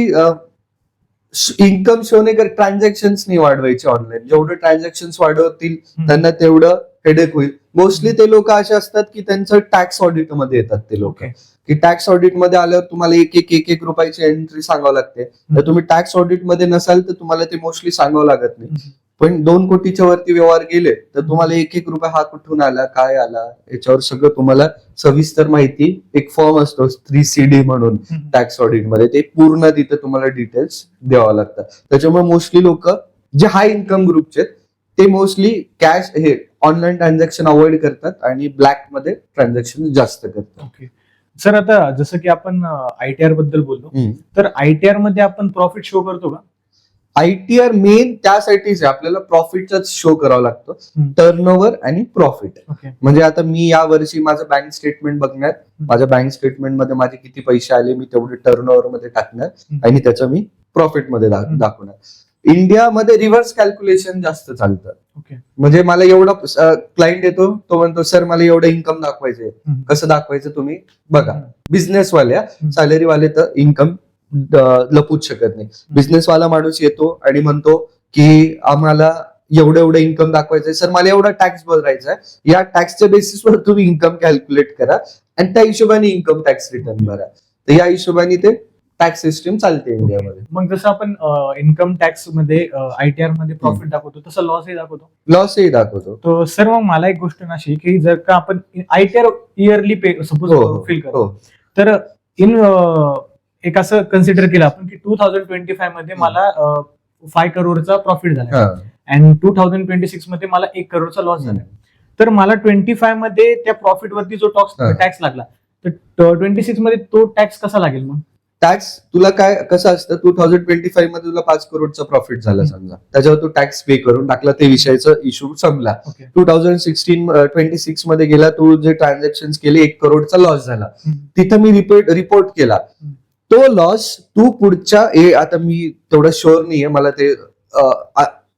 इन्कम शो नाही, ट्रान्झॅक्शन नाही वाढवायचे ऑनलाईन. जेवढं ट्रान्झॅक्शन वाढवतील त्यांना तेवढं हेडेक होईल. मोस्टली ते लोक असे असतात की त्यांचं टॅक्स ऑडिट मध्ये येतात. ते लोक की टॅक्स ऑडिट मध्ये आल्यावर तुम्हाला एक रुपयाची एंट्री सांगावं लागते. तर तुम्ही टॅक्स ऑडिट मध्ये नसाल तर तुम्हाला ते मोस्टली सांगावं लागत नाही. पण 2 कोटीच्या वरती व्यवहार गेले तर तुम्हाला 1 रुपया हा कुठून आला, काय आला, याच्यावर सगळं तुम्हाला सविस्तर माहिती, एक फॉर्म असतो 3CD म्हणून टॅक्स ऑडिट मध्ये, ते पूर्ण तिथे तुम्हाला डिटेल्स द्यावं लागतात. त्याच्यामुळे मोस्टली लोक जे हाय इन्कम ग्रुपचे ते मोस्टली कॅश हे ऑनलाईन ट्रान्झॅक्शन अवॉइड करतात आणि ब्लॅक मध्ये ट्रान्झॅक्शन जास्त करतात. सर आता जसं की आपण ITR बद्दल बोललो, तर ITR मध्ये आपण प्रॉफिट शो करतो का? ITR मेन त्यासाठीच आहे, आपल्याला प्रॉफिटचाच शो करावा लागतो, टर्नओव्हर आणि प्रॉफिट. म्हणजे आता मी या वर्षी माझं बँक स्टेटमेंट बघणार, माझ्या बँक स्टेटमेंट मध्ये माझे किती पैसे आले मी तेवढे टर्नओव्हर मध्ये टाकणार, आणि त्याचं मी प्रॉफिट मध्ये दाखवणार. इंडियामध्ये रिव्हर्स कॅल्क्युलेशन जास्त चालतं. म्हणजे मला एवढा क्लायंट येतो, तो म्हणतो सर मला एवढं इन्कम दाखवायचंय. कसं दाखवायचं तुम्ही बघा. बिझनेसवाल्या, सॅलरीवाले तर इन्कम लपूच शकत नाही. बिझनेसवाला माणूस येतो आणि म्हणतो की आम्हाला एवढं इन्कम दाखवायचंय सर, मला एवढा टॅक्स भरायचा आहे, या टॅक्सच्या बेसिसवर तुम्ही इन्कम कॅल्क्युलेट करा आणि त्या हिशोबाने इन्कम टॅक्स रिटर्न भरा. तर या हिशोबाने ते टॅक्स सिस्टीम चालते इंडियामध्ये. मग जसं आपण इन्कम टॅक्स मध्ये ITR मध्ये प्रॉफिट दाखवतो तसं लॉसही दाखवतो. तर सर मग मला एक गोष्ट अशी की जर का आपण ITR इयरली पे सपोज फील करतो, तर इन एक असं कन्सिडर केलं आपण की 2025 मध्ये मला 5 करोडचा प्रॉफिट झाला आणि 2026 मध्ये मला 1 करोडचा लॉस झाला. तर मला 25 मध्ये त्या प्रॉफिट वरती जो टॅक्स लागला, तर 26 मध्ये तो टॅक्स कसा लागेल? मग टॅक्स तुला काय कसं असतं, 2025 मध्ये तुला 5 करोडचा प्रॉफिट झाला समजा, त्याच्यावर तू टॅक्स पे करून टाकला, ते विषयाचा इश्यू संपला. 2026 मध्ये गेला, तू जे ट्रान्झॅक्शन केले 1 करोडचा लॉस झाला, तिथं मी रिपोर्ट केला. तो लॉस तू पुढच्या आता मी तेवढं शुअर नाहीये, मला ते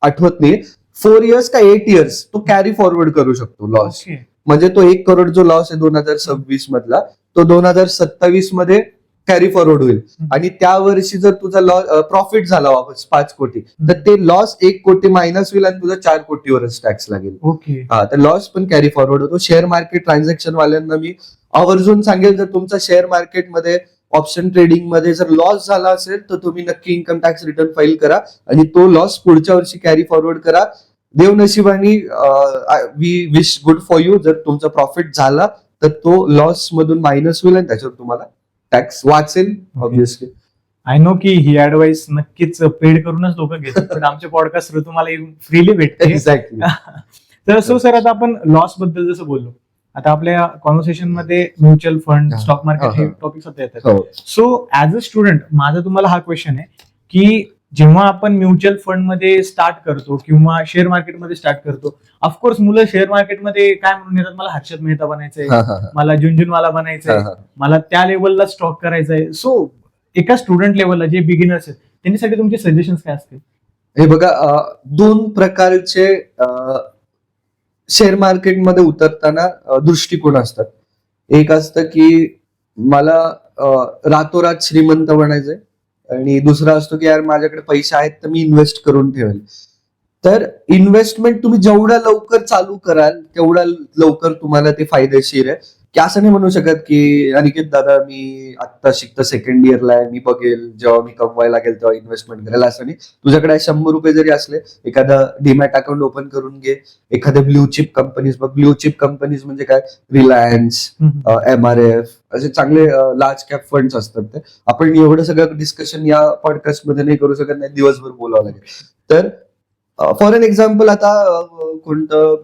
आठवत नाही, 4 इयर्स का 8 इयर्स तो कॅरी फॉरवर्ड करू शकतो लॉस. म्हणजे तो 1 करोड जो लॉस आहे 2026 मधला, तो 2027 मध्ये कॅरी फॉरवर्ड होईल आणि त्या वर्षी जर तुझा प्रॉफिट झाला वापस 5 कोटी तर ते लॉस 1 कोटी मायनस होईल आणि तुझा 4 कोटीवरच टॅक्स लागेल. ओके. हा, तर लॉस पण कॅरी फॉरवर्ड होतो. शेअर मार्केट ट्रान्झॅक्शन वाल्यांना मी आवर्जून सांगेल, जर तुमचा शेअर मार्केटमध्ये ऑप्शन ट्रेडिंग मध्ये जर लॉस झाला असेल तर तुम्ही नक्की इन्कम टॅक्स रिटर्न फाईल करा आणि तो लॉस पुढच्या वर्षी कॅरी फॉरवर्ड करा. देवनशिबाने we wish good for you. जर तुमचा प्रॉफिट झाला तर तो लॉस मधून मायनस होईल आणि त्याच्यावर तुम्हाला टॅक्स वाचेल ऑब्व्हियसली. आय नो की ही ऍडवाइस नक्कीच पेड करूनच लोक घेतात, पण आमचे पॉडकास्ट थ्रू तुम्हाला फ्रीली भेटते. एक्झॅक्टली. तर सो सर, आता आपण लॉस बद्दल जसं बोललो, आता आपल्या कॉन्व्हर्सेशन मध्ये म्युच्युअल फंड, स्टॉक मार्केट हे टॉपिक सध्या येतात. सो ऍज अ स्टुडंट माझा तुम्हाला हा क्वेश्चन आहे की जेव्हा आपण म्युच्युअल फंड मध्ये स्टार्ट करतो किंवा शेअर मार्केटमध्ये स्टार्ट करतो, ऑफकोर्स मुलं शेअर मार्केटमध्ये काय म्हणून येतात, मला हर्षद मेहता बनायचंय, मला झुंझुनवाला बनायचंय, मला त्या लेवलला स्टॉक करायचंय. सो एका स्टुडंट लेवलला जे बिगिनर्स आहेत त्यांच्यासाठी तुमचे सजेशन काय असतील? हे बघा, 2 प्रकारचे शेअर मार्केटमध्ये उतरताना दृष्टिकोन असतात. एक असतं की मला रातोरात श्रीमंत बनायचंय आणि दुसरा असतो की यार माझ्याकडे पैसे आहेत तर मी इन्व्हेस्ट करून ठेवेल. तर इन्व्हेस्टमेंट तुम्ही जेवढ्या लवकर चालू कराल तेवढ्या लवकर तुम्हाला ते फायदेशीर आहे. की असं नाही म्हणू शकत की अनिकेत दादा मी आत्ता शिकता सेकंड इयरला आहे, मी बघेल जेव्हा मी कमवायला लागेल तेव्हा इन्व्हेस्टमेंट करायला. असं नाही. तुझ्याकडे 100 रुपये जरी असले, एखादा डीमॅट अकाउंट ओपन करून घे. एखाद्या ब्ल्यू चिप कंपनीज बघ. ब्ल्यू चिप कंपनीज म्हणजे काय, रिलायन्स, MRF असे चांगले लार्ज कॅप फंड्स असतात. ते आपण एवढं सगळं डिस्कशन या पॉडकास्ट मध्ये नाही करू शकत, नाही दिवसभर बोलावं लागेल. तर फॉर एन एक्झाम्पल, आता कोणतं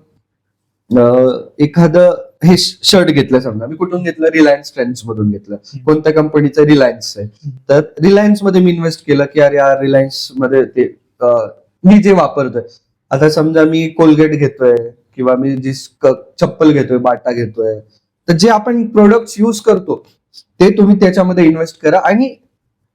एखादं हे शर्ट घेतलं समजा, मी कुठून घेतलं, रिलायन्स ट्रेंड्स मधून घेतलं. कोणत्या कंपनीचं, रिलायन्स आहे. तर रिलायन्स मध्ये मी इन्व्हेस्ट केलं की अरे यार रिलायन्स मध्ये ते मी जे वापरतोय, आता समजा मी कोलगेट घेतोय किंवा मी जी चप्पल घेतोय, बाटा घेतोय, तर जे आपण प्रोडक्ट्स यूज करतो ते तुम्ही त्याच्यामध्ये इन्व्हेस्ट करा आणि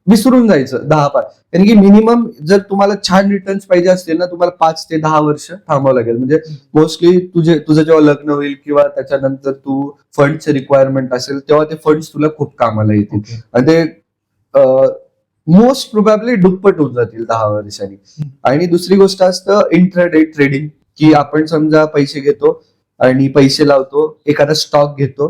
विसरून जायचं 10-5. कारण की मिनिमम जर तुम्हाला छान रिटर्न्स पाहिजे असतील ना, तुम्हाला 5 ते 10 वर्ष थांबावं लागेल. म्हणजे मोस्टली तुझं जेव्हा लग्न होईल किंवा त्याच्यानंतर तू फंडचे रिक्वायरमेंट असेल तेव्हा ते फंड्स तुला खूप कामाला येतील आणि ते मोस्ट प्रोबॅबली दुप्पट होऊन जातील 10 वर्षांनी. आणि दुसरी गोष्ट असतं इंट्राडे ट्रेडिंग, की आपण समजा पैसे घेतो आणि पैसे लावतो, एखादा स्टॉक घेतो,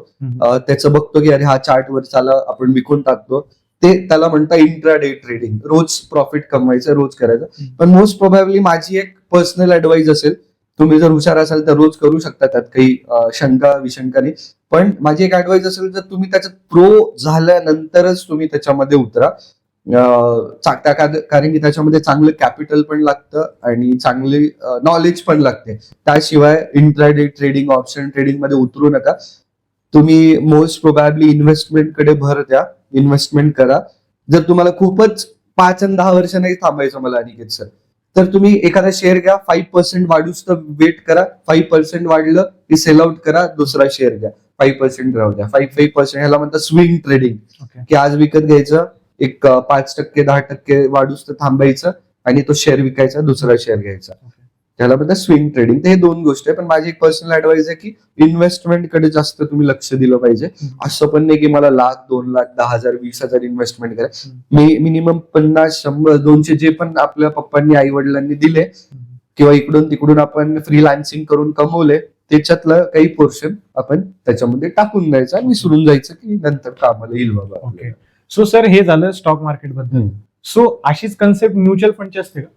त्याचं बघतो की अरे हा चार्ट वर चाला, आपण विकून टाकतो. ते त्याला म्हणतात इंट्राडे ट्रेडिंग. रोज प्रॉफिट कमवायचं, रोज करायचं. पण मोस्ट प्रोबॅबली माझी एक पर्सनल ऍडवाइस असेल, तुम्ही जर हुशार असाल तर रोज करू शकता, त्यात काही शंका विशंका नाही. पण माझी एक ऍडवाइस असेल, जर तुम्ही त्याच्यात प्रो झाल्यानंतरच तुम्ही त्याच्यामध्ये उतरा. कारण की त्याच्यामध्ये चांगलं कॅपिटल पण लागतं आणि चांगली नॉलेज पण लागते. त्याशिवाय इंट्राडे ट्रेडिंग, ऑप्शन ट्रेडिंग मध्ये उतरू नका. तुम्ही मोस्ट प्रोबॅबली इन्व्हेस्टमेंट कडे भर द्या, इन्व्हेस्टमेंट करा. जर तुम्हाला खूपच 5 आणि 10 वर्ष नाही थांबायचं मला अनिकेत सर, तर तुम्ही एखादा शेअर घ्या, 5% वाढूच तर वेट करा. 5% वाढलं की सेल आउट करा, दुसरा शेअर घ्या, 5% राहू द्या. 5% ह्याला म्हणतात स्विंग ट्रेडिंग, की आज विकत घ्यायचं, एक 5%, 10% वाढूच तर थांबायचं आणि तो शेअर विकायचा, दुसरा शेअर घ्यायचा. त्याला म्हणतात स्विंग ट्रेडिंग. तर हे 2 गोष्टी आहे. पण माझी एक पर्सनल ऍडवाइस आहे की इन्व्हेस्टमेंट कडे जास्त तुम्ही लक्ष दिलं पाहिजे. असं पण नाही की मला 1,00,000, 2,00,000, 10,000, 20,000 इन्व्हेस्टमेंट करायचं. मी मिनिमम 50, 100, 200 जे पण आपल्या पप्पांनी, आई वडिलांनी दिले किंवा इकडून तिकडून आपण फ्रीलान्सिंग करून कमवले, त्याच्यातलं काही पोर्शन आपण त्याच्यामध्ये टाकून द्यायचं आणि विसरून जायचं की नंतर कामाला येईल बाबा. ओके. सो सर, हे झालं स्टॉक मार्केट बद्दल. सो अशीच कन्सेप्ट म्युच्युअल फंडची असते का?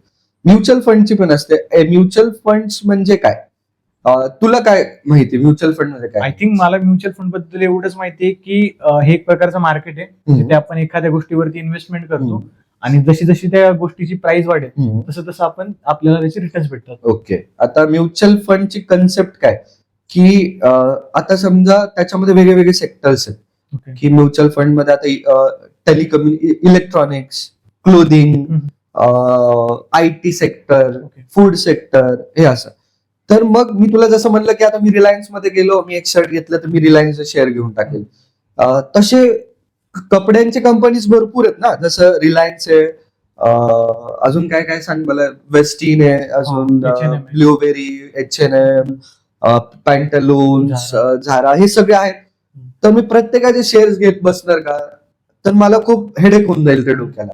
म्युच्युअल फंडची पण असते. म्युच्युअल फंड्स म्हणजे काय, तुला काय माहिती म्युच्युअल फंड म्हणजे काय? आय थिंक मला म्युच्युअल फंड बद्दल एवढंच माहिती आहे की हे एक प्रकारचं मार्केट आहे जिथे आपण एखाद्या गोष्टीवरती इन्व्हेस्टमेंट करतो आणि जशी जशी त्या गोष्टीची प्राइस वाढेल तसं तसं आपल्याला त्याचे रिटर्न्स भेटतात. ओके. आता म्युच्युअल फंडची कन्सेप्ट काय, की आता समजा त्याच्यामध्ये वेगळे वेगळे सेक्टर्स आहेत. की म्युच्युअल फंड मध्ये आता electronics, clothing, IT sector, food sector, हे असं. तर मग मी तुला जसं म्हणलं की आता मी रिलायन्स मध्ये गेलो, मी एक शर्ट घेतलं तर मी रिलायन्सचं शेअर घेऊन टाकेल. तसे कपड्यांचे कंपनीज भरपूर आहेत ना, जसं रिलायन्स आहे, अजून काय काय सांग मला, वेस्टीन आहे, अजून ब्लूबेरी, H&M, पॅन्टलून्स, झारा, हे सगळे आहेत. तर मी प्रत्येकाचे शेअर्स घेत बसणार का? तर मला खूप हेडेक होऊन जाईल त्या डोक्याला.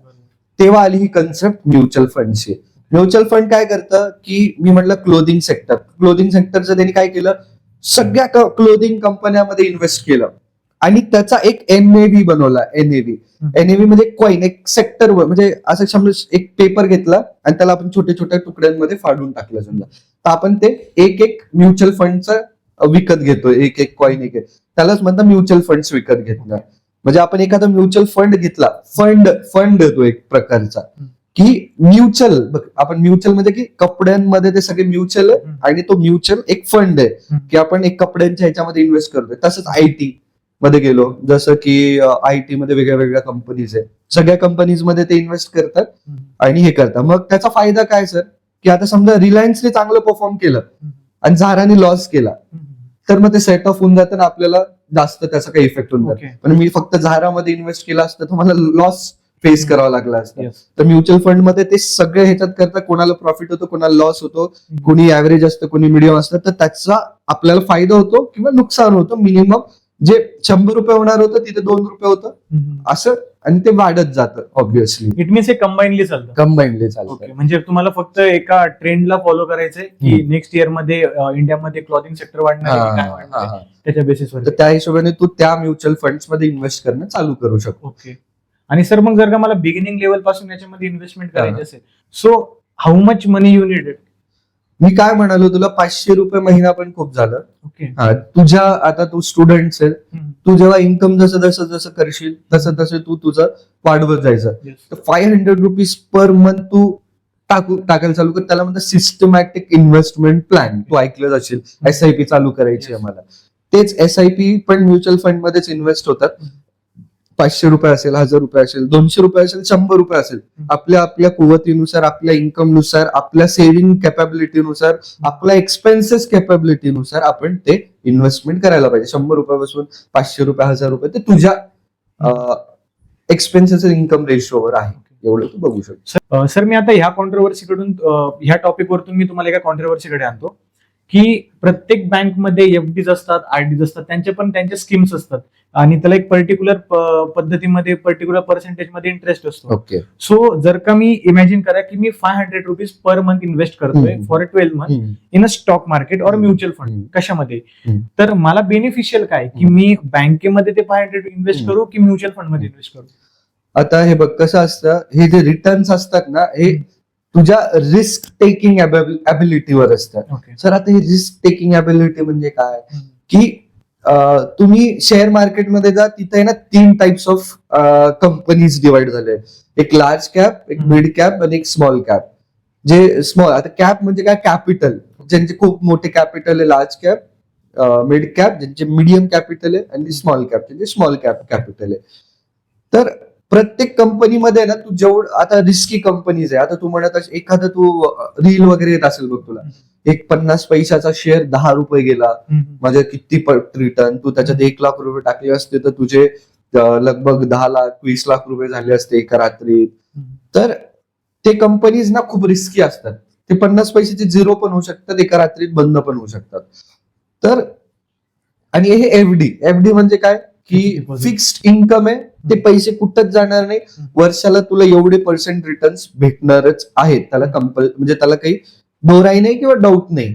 तेव्हा आली ही कन्सेप्ट म्युच्युअल फंडची. म्युच्युअल फंड काय करतं की मी म्हटलं क्लोथिंग सेक्टरचं त्यांनी काय केलं, सगळ्या क्लोथिंग कंपन्यांमध्ये इन्व्हेस्ट केलं आणि त्याचा एक एनएव्ही बनवला. एनएव्ही म्हणजे कॉइन, एक सेक्टर, म्हणजे असं समजा एक पेपर घेतला आणि त्याला आपण छोट्या छोट्या तुकड्यांमध्ये फाडून टाकलं समजा, तर आपण ते एक एक म्युच्युअल फंडचं विकत घेतो, एक एक कॉइन एक, त्यालाच म्हणतात म्युच्युअल फंड्स विकत घेतलं. म्हणजे आपण एखादा म्युच्युअल फंड घेतला, फंड तो एक प्रकारचा, की म्युच्युअल, आपण म्युच्युअल म्हणजे की कपड्यांमध्ये ते सगळे म्युच्युअल आहे आणि तो म्युच्युअल एक फंड आहे की आपण एक कपड्यांच्या ह्याच्यामध्ये इन्व्हेस्ट करतोय. तसंच आयटी मध्ये गेलो, जसं की आयटी मध्ये वेगळ्या वेगळ्या कंपनीज आहे, सगळ्या कंपनीज मध्ये ते इन्व्हेस्ट करतात आणि हे करतात. मग त्याचा फायदा काय सर, की आता समजा रिलायन्सने चांगलं परफॉर्म केलं आणि झाराने लॉस केला, तर मग ते सेट ऑफ होऊन जातं ना, आपल्याला जास्त त्याचा काही इफेक्ट होऊन जातो. पण मी फक्त झारामध्ये इन्व्हेस्ट केला असतं तर मला लॉस फेस करावा लागला असतं. तर म्युच्युअल फंड मध्ये ते सगळे ह्याच्यात करतात, कोणाला प्रॉफिट होतो, कोणाला लॉस होतो, कोणी ऍव्हरेज असतं, कोणी मिडियम असतं, तर त्याचा आपल्याला फायदा होतो किंवा नुकसान होतं. मिनिमम जे 100 रुपये होणार होतं तिथे 2 रुपये होतं असं, आणि ते वाढत जातं ऑब्व्हियसली. इट मीन्स हे कंबाईनली चालतं. म्हणजे तुम्हाला फक्त एका ट्रेंडला फॉलो करायचंय की नेक्स्ट इयर मध्ये इंडियामध्ये क्लॉथिंग सेक्टर वाढणार त्याच्या बेसिसवर, तर त्या हिशोबाने तू त्या म्युच्युअल फंड्स मध्ये इन्व्हेस्ट करणं चालू करू शकतो. ओके. आणि सर मग जर का मला बिगिनिंग लेवल पासून याच्यामध्ये इन्व्हेस्टमेंट करायची असेल, so how much money you need? मी काय म्हणालो तुला, 500 रुपये महिना पण खूप झालं. ओके. तुझ्या, आता तू स्टुडंट आहे, तू जेव्हा इन्कम जसं जसं करशील तसं तू तुझं वाढवत जायचं. तर 500 रुपीज पर मंथ तू टाकायला चालू कर. त्याला म्हणतात सिस्टमॅटिक इन्व्हेस्टमेंट प्लॅन. तू ऐकलं असेल, SIP चालू करायची आहे मला. तेच SIP पण म्युच्युअल फंड मध्येच इन्व्हेस्ट होतात. 500 रुपये असेल, 1000 रुपये असेल, 200 रुपये असेल, 100 रुपये असेल, आपल्या कुवतीनुसार, आपल्या इन्कम नुसार, आपल्या सेव्हिंग कॅपॅबिलिटीनुसार, आपल्या एक्सपेन्सेस कॅपॅबिलिटीनुसार आपण ते इन्व्हेस्टमेंट करायला पाहिजे. 100 रुपयापासून 500 रुपये, 1000 रुपये, ते तुझ्या एक्सपेन्सेस इन्कम रेशोवर आहे, एवढं तू बघू शकतो. सर मी आता ह्या कॉन्ट्रोवर्सीकडून, ह्या टॉपिक वरतून मी तुम्हाला एका कॉन्ट्रोवर्सीकडे आणतो की प्रत्येक बँकमध्ये एफडीज असतात, आरडीज असतात, त्यांच्या स्कीम्स असतात आणि त्याला एक पर्टिक्युलर पद्धतीमध्ये, पर्टिक्युलर पर्सेंटेज मध्ये इंटरेस्ट असतो. ओके. सो जर का मी इमॅजिन करा की मी 500 रुपीज पर मंथ इन्व्हेस्ट करतोय for 12 month in a stock market और म्युच्युअल फंड, कशामध्ये, तर मला बेनिफिशियल काय की मी बँकेमध्ये ते 500 इन्व्हेस्ट करू की म्युच्युअल फंड मध्ये इन्व्हेस्ट करू? आता हे बघ कसं असतं, हे जे रिटर्न्स असतात ना, हे तुझ्या रिस्क टेकिंग ॲबिलिटीवर असतात. सर आता ही रिस्क टेकिंग ॲबिलिटी म्हणजे काय, की तुम्ही शेअर मार्केटमध्ये जा, तिथे ना 3 टाइप्स ऑफ कंपनीज डिवाइड झाले. एक लार्ज कॅप, एक मिड कॅप आणि एक स्मॉल कॅप. जे स्मॉल, आता कॅप म्हणजे काय, कॅपिटल, ज्यांचे खूप मोठे कॅपिटल आहे लार्ज कॅप, मिड कॅप ज्यांचे मीडियम कॅपिटल आहे, आणि स्मॉल कॅप ज्यांचे स्मॉल कॅप कॅपिटल आहे. तर प्रत्येक कंपनीमध्ये ना, तू जेवढं, आता रिस्की कंपनीज आहे, आता तू म्हणत एखादं तू रील वगैरे येत असेल बघ तुला, एक 50 पैशाचा शेअर 10 रुपये गेला, म्हणजे किती रिटर्न, तू त्याच्यात 1 लाख रुपये टाकले असते तर तुझे लगभग 10 लाख 20 लाख रुपये झाले असते एका रात्रीत. तर ते कंपनीज ना खूप रिस्की असतात. ते 50 पैशाचे 0 पण होऊ शकतात, एका रात्रीत बंद पण होऊ शकतात. तर आणि हे एफडी म्हणजे काय, की फिक्स्ड इन्कम आहे, ते पैसे कुठंच जाणार नाही, वर्षाला तुला एवढे पर्सेंट रिटर्न्स भेटणारच आहेत. त्याला म्हणजे त्याला काही दोराई नाही किंवा डाऊट नाही.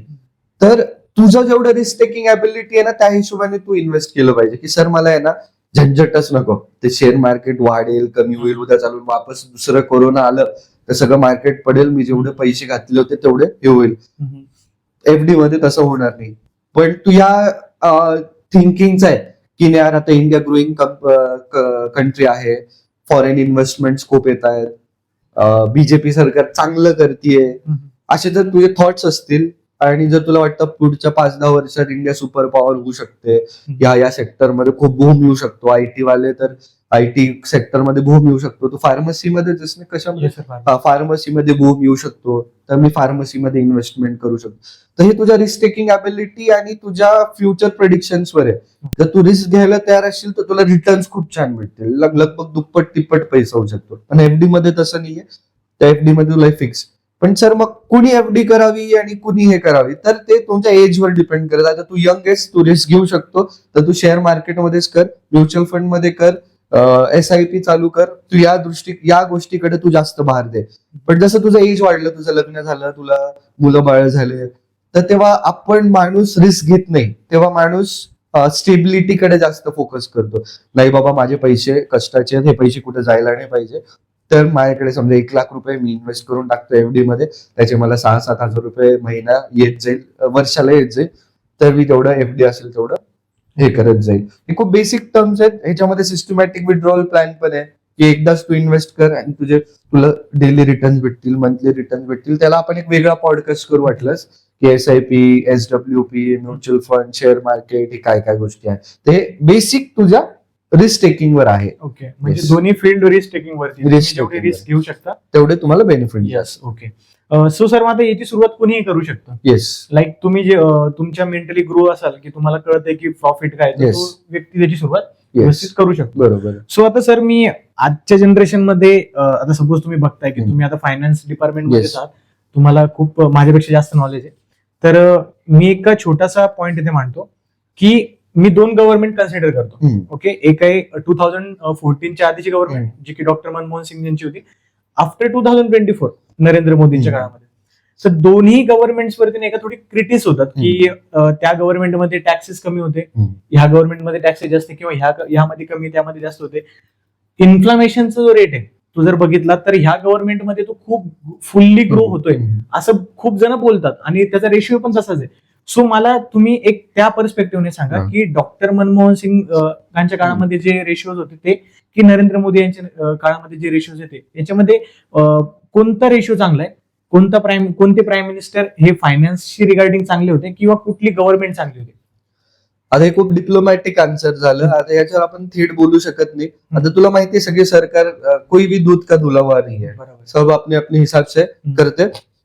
तर तुझं जेवढं रिस्क टेकिंग ॲबिलिटी आहे ना, त्या हिशोबाने तू इन्व्हेस्ट केलं पाहिजे, की सर मला आहे ना झंझटच नको, ते शेअर मार्केट वाढेल, कमी होईल, उद्या चालून वापस दुसरं कोरोना आलं तर सगळं मार्केट पडेल, मी जेवढे पैसे घातले होते तेवढे हे होईल. एफडी मध्ये तसं होणार नाही. पण तू या थिंकिंगचा आहे की नाही यार, आता इंडिया ग्रोईंग कंट्री आहे, फॉरेन इन्व्हेस्टमेंट खूप येत आहेत, बीजेपी सरकार चांगलं करतीये, असे जर तुझे थॉट्स असतील आणि जर तुला वाटतं पुढच्या 5-10 वर्षात इंडिया सुपर पॉवर होऊ शकते, या सेक्टरमध्ये खूप बूम येऊ शकतो, आयटी वाले तर आयटी सेक्टरमध्ये बूम येऊ शकतो, तू फार्मसीमध्ये जसं कशामध्ये, फार्मसीमध्ये बूम येऊ शकतो, तर मी फार्मसीमध्ये इन्व्हेस्टमेंट करू शकतो. तर हे तुझ्या रिस्क टेकिंग ॲबिलिटी आणि तुझ्या फ्युचर प्रेडिक्शन्सवर आहे. जर तू रिस्क घ्यायला तयार असशील तर तुला रिटर्न्स खूप छान मिळतील, लगभग दुप्पट तिप्पट पैसा होऊ शकतो. पण एफडी मध्ये तसं नाहीये. त्या एफडी मध्ये तुला फिक्स. पण सर मग कुणी एफडी करावी आणि कुणी हे करावी, तर ते तुमच्या एजवर डिपेंड करत. आता तू यंग आहेस, तू रिस्क घेऊ शकतो, तर तू शेअर मार्केटमध्येच कर, म्युच्युअल फंड मध्ये कर, SIP चालू कर, तू या गोष्टीकडे तू जास्त भार दे. पण जसं तुझं एज वाढलं, तुझं लग्न झालं, तुला मुलं बाळ झाले, तर तेव्हा आपण माणूस रिस्क घेत नाही. तेव्हा माणूस स्टेबिलिटीकडे जास्त फोकस करतो. नाही बाबा, माझे पैसे कष्टाचे आहेत, हे पैसे कुठे जायला नाही पाहिजे. तर माझ्याकडे समजा 1,00,000 रुपये मी इन्व्हेस्ट करून टाकतो FD मध्ये, त्याचे मला 6-7 हजार रुपये महिना येत जाईल, वर्षाला येत जाईल. तर मी तेवढं FD असेल तेवढं हे करत जाईल. हे खूप बेसिक टर्म्स आहेत. ह्याच्यामध्ये सिस्टमॅटिक विड्रॉल प्लॅन पण आहे, की एकदाच तू इन्व्हेस्ट कर आणि तुला डेली रिटर्न भेटतील, मंथली रिटर्न भेटतील. त्याला आपण एक वेगळा पॉडकास्ट करू वाटलंस, की SIP, SWP, mutual fund, share market, हे काय काय गोष्टी आहेत. ते बेसिक तुझ्या रिस्क टेकिंग वर आहे. ओके, म्हणजे Yes. दोन्ही फील्ड रिस्क टेकिंग वरती Risk taking रिस्क घेऊ शकता. तेवढे तुम्हाला benefit. Yes, okay. So sir, आता याची सुरुवात कोणीही करू शकतं. येस. लाईक तुम्ही जे तुमच्या मेंटली ग्रो असाल, की तुम्हाला कळतंय की प्रॉफिट काय, तर Yes. तो व्यक्ती त्याची सुरुवात येस, व्यवस्थित करू शकतो. बरोबर. सो आता सर, मी आजच्या जनरेशन मध्ये आता सपोज तुम्ही बघताय की हम्म. तुम्ही आता फायनान्स डिपार्टमेंट मध्ये Yes. आहात, तुम्हाला खूप माझ्यापेक्षा जास्त नॉलेज आहे. तर मी एक छोटासा पॉइंट इथे मांडतो की मी 2 गव्हर्नमेंट कन्सिडर करतो. हम्म. ओके, एक आहे 2014च्या आधीची गव्हर्नमेंट, जी की डॉक्टर मनमोहन सिंग यांची होती. आफ्टर 2024 नरेंद्र मोदींच्या हम्म. काळामध्ये. तर दोन्ही गव्हर्नमेंट्स वरती नाही का थोडी क्रिटिस होतात की त्या गव्हर्नमेंटमध्ये टॅक्सेस कमी होते, हम्म. ह्या गव्हर्नमेंटमध्ये टॅक्सेस जास्त, किंवा ह्यामध्ये कमी, त्यामध्ये जास्त होते. इन्फ्लेमेशनचा जो रेट आहे तो जर बघितला तर ह्या गव्हर्नमेंटमध्ये तो खूप फुल्ली ग्रो होतोय, असं खूप जण बोलतात, आणि त्याचा रेशिओ पण तसाच आहे. सो मला तुम्ही एक त्या पर्स्पेक्टिव्हने सांगा हा. की डॉक्टर मनमोहन सिंग यांच्या काळामध्ये जे रेशिओज होते ते, की नरेंद्र मोदी यांच्या काळामध्ये जे रेशिओज होते, याच्यामध्ये कोणता रेशिओ चांगला आहे, कोणते प्राईम मिनिस्टर हे फायनान्सशी रिगार्डिंग चांगले होते, किंवा कुठली गव्हर्नमेंट चांगली होती? आता हे खूप डिप्लोमॅटिक आन्सर झालं. आता याच्यावर आपण थेट बोलू शकत नाही. आता तुला माहिती आहे, सगळे सरकार कोई भी दूध का धुला हुआ नहीं है, बरोबर. सब अपने अपने हिसाब से करते.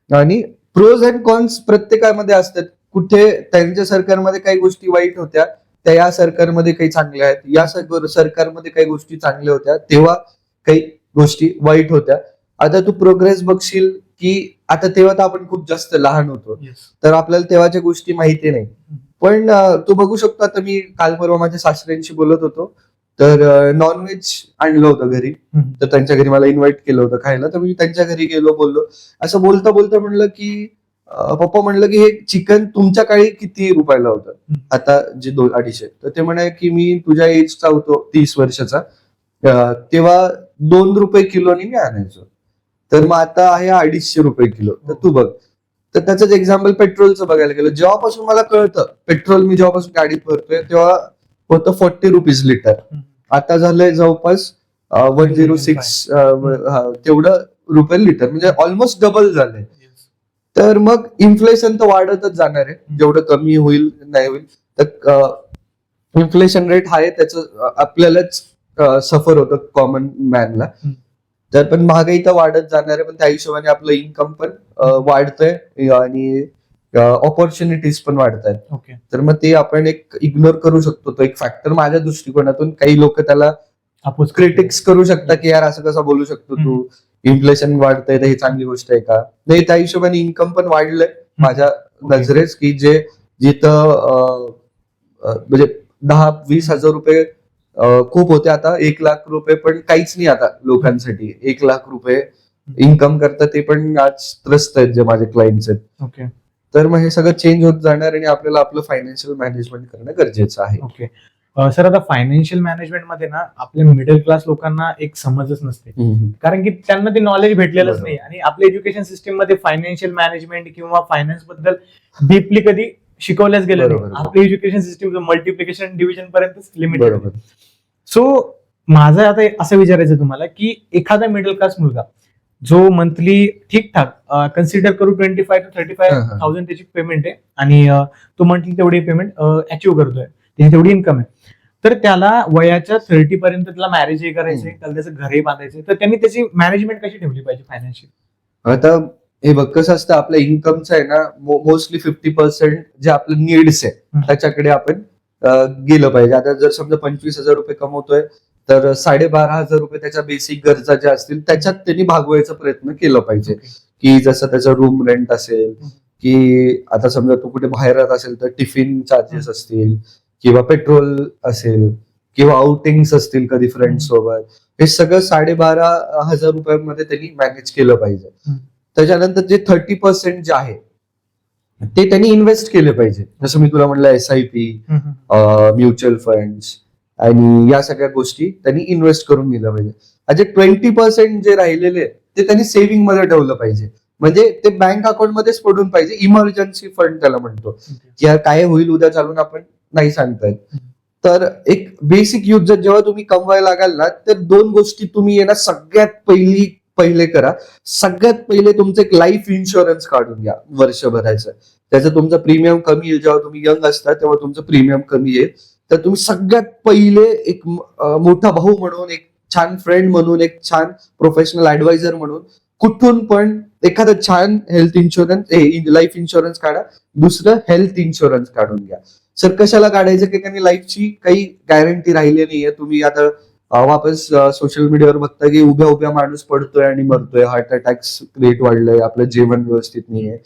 आणि प्रोज अँड कॉन्स प्रत्येकामध्ये असतात. कुठे त्यांच्या सरकारमध्ये काही गोष्टी वाईट होत्या, त्या या सरकारमध्ये काही चांगल्या आहेत, या सरकारमध्ये काही गोष्टी चांगल्या होत्या, तेव्हा काही गोष्टी वाईट होत्या. आता तू प्रोग्रेस बघशील की आता तेव्हा तर आपण खूप जास्त लहान होतो, तर आपल्याला तेव्हाच्या गोष्टी माहिती नाही. पण तू बघू शकतो, आता मी काल परवा माझ्या सासऱ्यांशी बोलत होतो, तर नॉनव्हेज आणलं होतं घरी. तर त्यांच्या घरी मला इन्व्हाइट केलं होतं खायला, तर मी त्यांच्या घरी गेलो, बोललो. असं बोलता बोलता म्हणलं की पप्पा म्हणलं की हे चिकन तुमच्या काळी किती रुपयाला होतं, आता जे 200-250. तर ते म्हणे की मी तुझ्या एजचा होतो, 30 वर्षाचा, तेव्हा 2 रुपये किलोनी मी आणायचो. तर मग आता आहे 250 रुपये किलो. तर तू बघ. तर त्याच एक्झाम्पल पेट्रोलचं बघायला गेलं. जेव्हापासून मला कळतं पेट्रोल मी जेव्हापासून गाडीत भरतोय, तेव्हा होतं 40 रुपीज लिटर. आता झालंय जवळपास 106 तेवढं रुपये लिटर, म्हणजे ऑलमोस्ट डबल झालंय. तर मग इन्फ्लेशन तर वाढतच जाणार आहे, जेवढं कमी होईल नाही होईल. तर इन्फ्लेशन रेट आहे, त्याचं आपल्यालाच सफर होतं कॉमन मॅनला. तर पण महागाई तर वाढत जाणार आहे, पण त्या हिशोबाने आपलं इन्कम पण वाढतंय आणि ऑपॉर्च्युनिटीज पण वाढत आहेत. ओके, तर मग ते आपण एक इग्नोर करू शकतो, तो एक फॅक्टर माझ्या दृष्टिकोनातून. काही लोक त्याला क्रिटिक्स करू शकतात की यार असं कसं बोलू शकतो तू, इन्फ्लेशन वाढतंय तर ही चांगली गोष्ट आहे का? नाही, त्या हिशोबाने इन्कम पण वाढलंय माझ्या नजरेस, की जे जिथं म्हणजे 10-20 हजार रुपये खूप होते, आता 1,00,000 रुपये पण काहीच नाही आता लोकांसाठी. 1,00,000 रुपये इन्कम करतात, ते पण आज त्रस्त आहेत जे माझे क्लायंट्स आहेत. ओके. तर मग हे सगळं चेंज होत जाणार आणि आपल्याला आपलं फायनान्शियल मॅनेजमेंट करणं गरजेचं आहे. ओके सर, आता फायनान्शियल मॅनेजमेंट मध्ये ना आपल्या मिडल क्लास लोकांना एक समजच नसते, कारण की त्यांना ते नॉलेज भेटलेलंच बरोबर. नाही, आणि आपल्या एज्युकेशन सिस्टम मध्ये फायनान्शियल मॅनेजमेंट किंवा फायनान्स बद्दल डीपली कधी शिकवल्याच गेलं नाही. बरोबर. आपलं एज्युकेशन सिस्टम मल्टिप्लिकेशन डिव्हिजन पर्यंत लिमिटेड. बरोबर. सो माझं आता असं विचारायचं तुम्हाला की एखादा मिडल क्लास मुलगा जो मंथली ठीकठाक कन्सिडर करू 25,000 to 35,000 त्याची पेमेंट आहे, आणि तो मंथली तेवढी पेमेंट अचीव्ह करतोय, त्याची तेवढी इन्कम आहे, तर त्याला वयाच्या 30 पर्यंत त्याला मॅरेज हे करायचंय, त्याला त्याचं घरही बांधायचंय, तर त्यांनी त्याची मॅनेजमेंट कशी ठेवली पाहिजे फायनान्शियल? आता हे बघ कसं असतं, आपल्या इन्कमचं आहे ना, मोस्टली 50% जे आपलं नीड्स आहे त्याच्याकडे आपण गेलं पाहिजे. आता जर समजा 25,000 रुपये कमवतोय, तर 12,500 रुपये त्याच्या बेसिक गरजा ज्या असतील त्याच्यात त्यांनी भागवायचा प्रयत्न केला पाहिजे. की जसं त्याचं रूम रेंट असेल, की आता समजा तू कुठे बाहेर राहत असेल तर टिफिन चार्जेस असतील, किंवा पेट्रोल असेल, किंवा आउटिंग्स असतील कधी फ्रेंड सोबत, हे सगळं 12,500 रुपयांमध्ये त्यांनी मॅनेज केलं पाहिजे. त्याच्यानंतर जे 30% जे आहे ते त्यांनी इन्व्हेस्ट केले पाहिजे. जसं मी तुला म्हणलं SIP, म्युच्युअल फंड्स आणि या सगळ्या गोष्टी त्यांनी इन्व्हेस्ट करून दिल्या पाहिजे. जे 20% जे राहिलेले ते त्यांनी सेव्हिंग मध्ये ठेवलं पाहिजे. म्हणजे ते बँक अकाउंट मध्येच पडून पाहिजे. इमर्जन्सी फंड त्याला म्हणतो, की यार काय होईल उद्या चालून आपण नाही सांगता येत. तर एक बेसिक यूज जेव्हा तुम्ही कमवायला लागाल ना, तर 2 गोष्टी तुम्ही येणार सगळ्यात पहिले करा. सगळ्यात पहिले तुमचं एक लाईफ इन्शुरन्स काढून घ्या वर्षभराचं. त्याचं तुमचं प्रीमियम कमी येईल. जेव्हा तुम्ही यंग असता तेव्हा तुमचं प्रीमियम कमी येईल. तर तुम्ही सगळ्यात पहिले एक मोठा भाऊ म्हणून, एक छान फ्रेंड म्हणून, एक छान प्रोफेशनल ऍडवायझर म्हणून कुठून पण एखादं छान हेल्थ इन्शुरन्स, लाईफ इन्शुरन्स काढा. दुसरं हेल्थ इन्शुरन्स काढून घ्या. सर कशाला काढायचं, की लाईफची काही गॅरंटी राहिली नाहीये. तुम्ही आता वापस सोशल मीडियावर बघता की उभ्या माणूस पडतोय आणि मरतोय, हार्ट अटॅक्स रेट वाढलंय, आपलं जेवण व्यवस्थित नाहीये.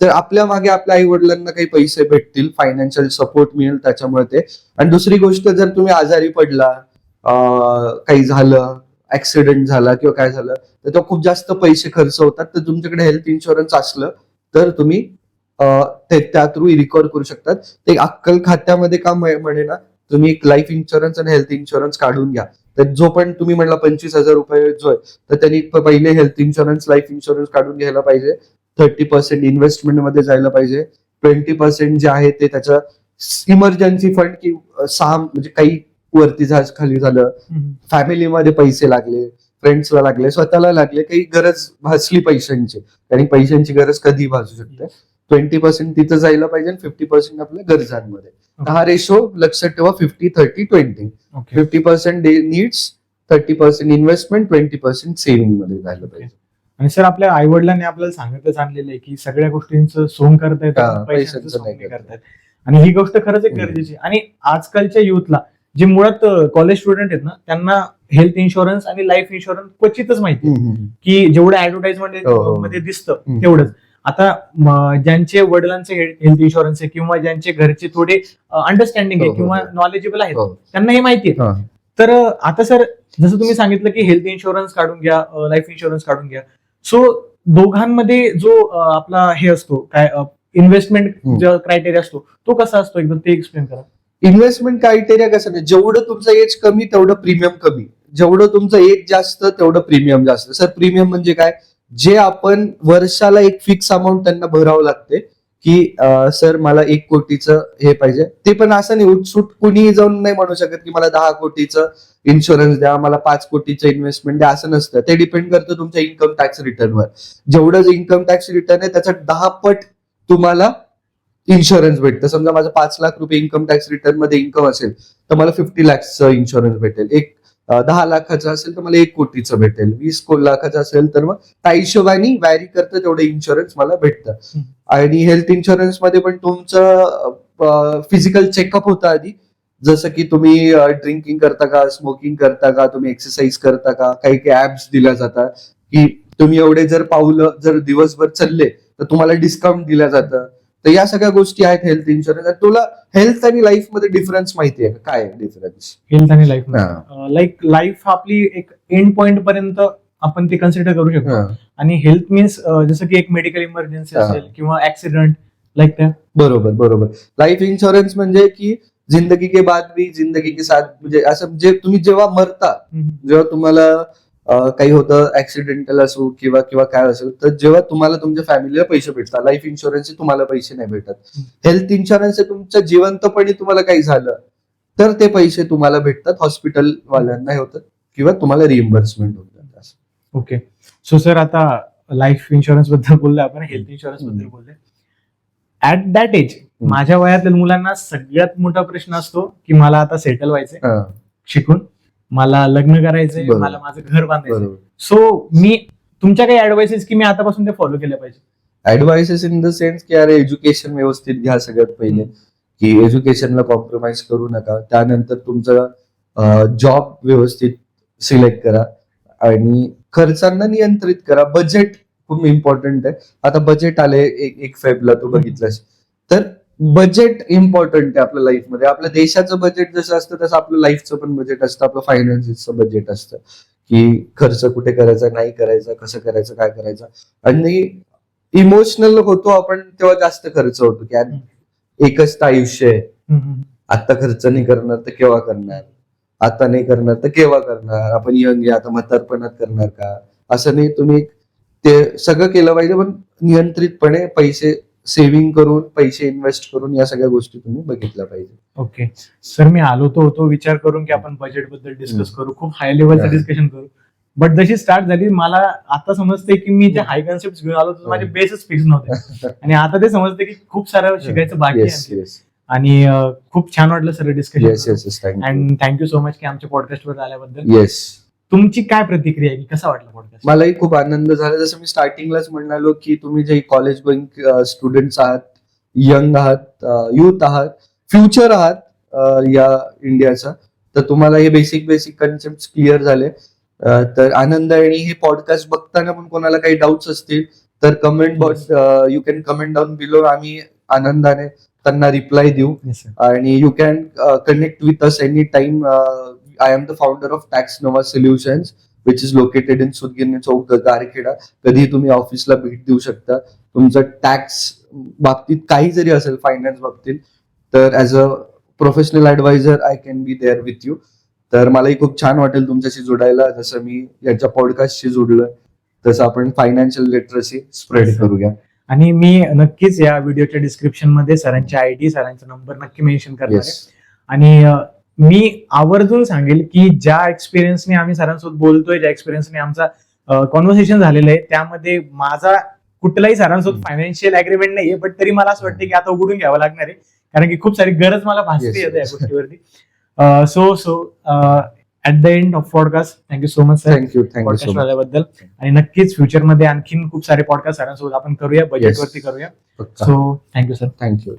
तर आपल्या मागे आपल्या आई वडिलांना काही पैसे भेटतील, फायनान्शियल सपोर्ट मिळेल त्याच्यामुळे ते. आणि दुसरी गोष्ट, जर तुम्ही आजारी पडला, काही झालं, ऍक्सिडेंट झाला किंवा काय झालं, तर तो खूप जास्त पैसे खर्च होतात. तर तुमच्याकडे हेल्थ इन्शुरन्स असलं तर तुम्ही त्या थ्रू रिकव्हर करू शकतात. ते अक्कल खात्यामध्ये का म्हणे ना, तुम्ही एक लाईफ इन्शुरन्स आणि हेल्थ इन्शुरन्स काढून घ्या. तर जो पण तुम्ही म्हणला 25,000 रुपये जो आहे, तर त्यांनी पहिले हेल्थ इन्शुरन्स, लाईफ इन्शुरन्स काढून घ्यायला पाहिजे. 30% इन्व्हेस्टमेंट मध्ये जायला पाहिजे. 20% जे आहे ते त्याच्या इमर्जन्सी फंड, की 6 म्हणजे काही वरती खाली झालं, फॅमिलीमध्ये पैसे लागले, फ्रेंड्सला लागले, स्वतःला लागले, काही गरज भासली पैशांची, आणि पैशांची गरज कधी भासू शकते. 20% तिथं जायला पाहिजे आणि 50% आपल्या गरजांमध्ये. हा रेशो लक्षात ठेवा, 50-30-20. 50% नीड्स, 30% इन्व्हेस्टमेंट, 20% सेव्हिंग मध्ये जायला पाहिजे. आणि सर आपल्या आई वडिलांनी आपल्याला सांगितलंच आणलेलं आहे की सगळ्या गोष्टींचं सोंग करतायत, पैशांचं सोंग नाही करतायत. आणि ही गोष्ट खरंच एक गरजेची. आणि आजकालच्या युथला जे मुळात कॉलेज स्टुडंट आहेत ना, त्यांना हेल्थ इन्शुरन्स आणि लाईफ इन्शुरन्स क्वचितच माहिती, की जेवढं ऍडव्हर्टाइजमेंट मध्ये दिसतं तेवढंच. आता ज्यांचे वडिलांचे हेल्थ इन्शुरन्स आहे किंवा ज्यांचे घरचे थोडे अंडरस्टँडिंग आहे किंवा नॉलेजेबल आहेत, त्यांना हे माहिती आहे. तर आता सर जसं तुम्ही सांगितलं की हेल्थ इन्शुरन्स काढून घ्या, लाईफ इन्शुरन्स काढून घ्या. सो दोघांमध्ये जो आपला हे असतो काय इन्व्हेस्टमेंट क्रायटेरिया असतो, तो कसा असतो एकदम ते एक्सप्लेन करा. इन्व्हेस्टमेंट क्रायटेरिया कसं नाही, जेवढं तुमचं एज कमी तेवढं प्रीमियम कमी, जेवढं तुमचं एज जास्त तेवढं प्रीमियम जास्त. सर प्रीमियम म्हणजे काय, जे आपण वर्षाला एक फिक्स अमाऊंट त्यांना भरावं लागते, की सर मला 1 कोटीचं हे पाहिजे. ते पण असं नाही उठसूट कुणीही जाऊन नाही म्हणू शकत की मला 10 कोटीचं इन्शुरन्स द्या, मला 5 कोटीचं इन्व्हेस्टमेंट द्या, असं नसतं. ते डिपेंड करतं तुमच्या इन्कम टॅक्स रिटर्नवर. जेवढं जे इन्कम टॅक्स रिटर्न आहे त्याचा 10 पट तुम्हाला इन्शुरन्स भेटतं. समजा माझं 5 लाख रुपये इन्कम टॅक्स रिटर्न मध्ये इन्कम असेल तर मला 50 लाखचं इन्शुरन्स भेटेल. 10 लाखाचं असेल तर मला 1 कोटीचं भेटेल. 20 लाखाचं असेल तर मग त्या हिशोबाने व्हॅरी करतं तेवढं इन्शुरन्स मला भेटतं. आणि हेल्थ इन्शुरन्स मध्ये पण तुमचं फिजिकल चेकअप होतं आधी, जसं की तुम्ही ड्रिंकिंग करता का, स्मोकिंग करता का, तुम्ही एक्सरसाइज करता का, काही काही ऍप्स दिल्या जातात की तुम्ही एवढे जर पावलं जर दिवसभर चालले तर तुम्हाला डिस्काउंट दिलं जातं. तर या सगळ्या गोष्टी आहेत हेल्थ इन्शुरन्स. तुला हेल्थ आणि लाईफ मध्ये डिफरन्स माहिती आहे का, काय डिफरन्स हेल्थ आणि लाईफ? लाईक लाईफ आपली एक एंड पॉइंट पर्यंत आपण ते कन्सिडर करू शकतो, आणि हेल्थ मीन्स जसं की एक मेडिकल इमर्जन्सी असेल किंवा ऍक्सिडेंट लाईक त्या. बरोबर. लाईफ इन्शुरन्स म्हणजे की जिंदगी के बाद भी जिंदगी के साथ, म्हणजे असं जे तुम्ही जेव्हा मरता, जेव्हा तुम्हाला काही होतं ऍक्सिडेंटल असो किंवा काय असेल, तर जेव्हा तुम्हाला तुमच्या फॅमिलीला पैसे भेटतात. लाईफ इन्शुरन्सचे तुम्हाला पैसे नाही भेटत. हेल्थ इन्शुरन्स तुमच्या जिवंतपणी तुम्हाला काही झालं तर ते पैसे तुम्हाला भेटतात, हॉस्पिटल वाल्यांना होतात किंवा तुम्हाला रिइम्बर्समेंट होतात. ओके. सो सर आता लाईफ इन्शुरन्स बद्दल बोलले आपण, हेल्थ इन्शुरन्स बद्दल बोलले. ऍट दॅट एज माझ्या वयातील मुलांना सगळ्यात मोठा प्रश्न असतो की मला आता सेटल व्हायचंय शिकून, मला लग्न करायचंय, मला माझं घर बांधायचं. सो मी तुमच्या काही ऍडवाइसेस की मी आतापासून ते फॉलो केल्या पाहिजे? ऍडवाइसेस इन द सेन्स की अरे एज्युकेशन व्यवस्थित घ्या सगळ्यात पहिले, की एज्युकेशनला कॉम्प्रोमाइज करू नका. त्यानंतर तुमचं जॉब व्यवस्थित सिलेक्ट करा आणि खर्चांना नियंत्रित करा. बजेट खूप इम्पॉर्टंट आहे. आता बजेट आले 1 फेब्रुवारीला तू बघितलंस, तर बजेट इम्पॉर्टंट आहे आपल्या लाईफमध्ये. आपल्या देशाचं बजेट जसं असतं तसं आपलं लाईफचं पण बजेट असतं, आपलं फायनान्सेसचं बजेट असतं, की खर्च कुठे करायचा, नाही करायचा, कसं करायचं, काय करायचं. आणि इमोशनल होतो आपण तेव्हा जास्त खर्च होतो, की यार एकच तर आयुष्य आहे, आता खर्च नाही करणार तर केव्हा करणार, आता नाही करणार तर केव्हा करणार, आपण यंग आहे आता म्हातारपणात करणार का. असं नाही, तुम्ही ते सगळं केलं पाहिजे, पण नियंत्रितपणे पैसे सेव्हिंग करून, पैसे इन्व्हेस्ट करून या सगळ्या गोष्टी तुम्ही बघितल्या पाहिजे. ओके सर, मी आलो तो होतो विचार करून की आपण बजेट बद्दल डिस्कस करू, खूप हाय लेवलचं हा. डिस्कशन करू. बट जशी स्टार्ट झाली मला आता समजते की मी जे हाय कन्सेप्ट घेऊन आलो तर माझे बेसच फिक्स नव्हते, आणि आता ते समजते की खूप सारं शिकायचं बाकी येस आहे. येस आणि खूप छान वाटलं sir yes discussion. Yes yes thank you. And thank you so much की आमच्या पॉडकास्ट वर आल्याबद्दल. येस, तुमची काय प्रतिक्रिया आहे की कसा वाटला पॉडकास्ट? मलाही खूप आनंद झाला. जसं मी स्टार्टिंगलाच म्हणालो की तुम्ही जे कॉलेज गोईंग स्टुडंट्स आहात, यंग आहात, युथ आहात, फ्युचर आहात या इंडियाचा, तर तुम्हाला हे बेसिक कन्सेप्ट क्लिअर झाले. तर आनंद आहे. आणि हे पॉडकास्ट बघताना पण कोणाला काही डाऊट्स असतील तर comment box, you can comment down below, आम्ही आनंदाने त्यांना रिप्लाय देऊ. Yes, sir. आणि you can connect with us any time. I am the founder of Tax Nova Solutions which is located in Sudgirni Chowk, Garkheda. कधी तुम्ही ऑफिसला भेट देऊ शकता. तुमचं टॅक्स बाबतीत काही जरी असेल, फायनान्स बाबतीत, तर as a professional advisor I can be there with you. तर मलाही खूप छान वाटेल तुमच्याशी जोडायला. जसं मी यांच्या पॉडकास्टशी जोडलोय तसं आपण financial literacy spread Yes, sir. करूया. आणि मी नक्कीच या व्हिडिओच्या डिस्क्रिप्शन मध्ये सरांची आयडी, सरांचा नंबर नक्की मेन्शन करणार आहे. येस आणि मी आवर्जून सांगेल की ज्या एक्सपिरियन्सने आम्ही सरांसोबत बोलतोय, ज्या एक्सपिरियन्सने आमचा कॉन्व्हर्सेशन झालेलं आहे, त्यामध्ये माझा कुठलाही सरांसोबत फायनान्शियल अग्रीमेंट नाहीये, बट तरी मला असं वाटतं की आता उघडून घ्यावं लागणार आहे, कारण की खूप सारी गरज मला भासते Yes, या yes. गोष्टीवरती. So at the end of podcast, thank you so much sir thank you so podcast much. आल्याबद्दल. आणि नक्कीच फ्युचर मध्ये आणखीन खूप सारे पॉडकास्ट सरांसोबत आपण करूया, बजेटवरती करूया. So thank you sir. थँक्यू.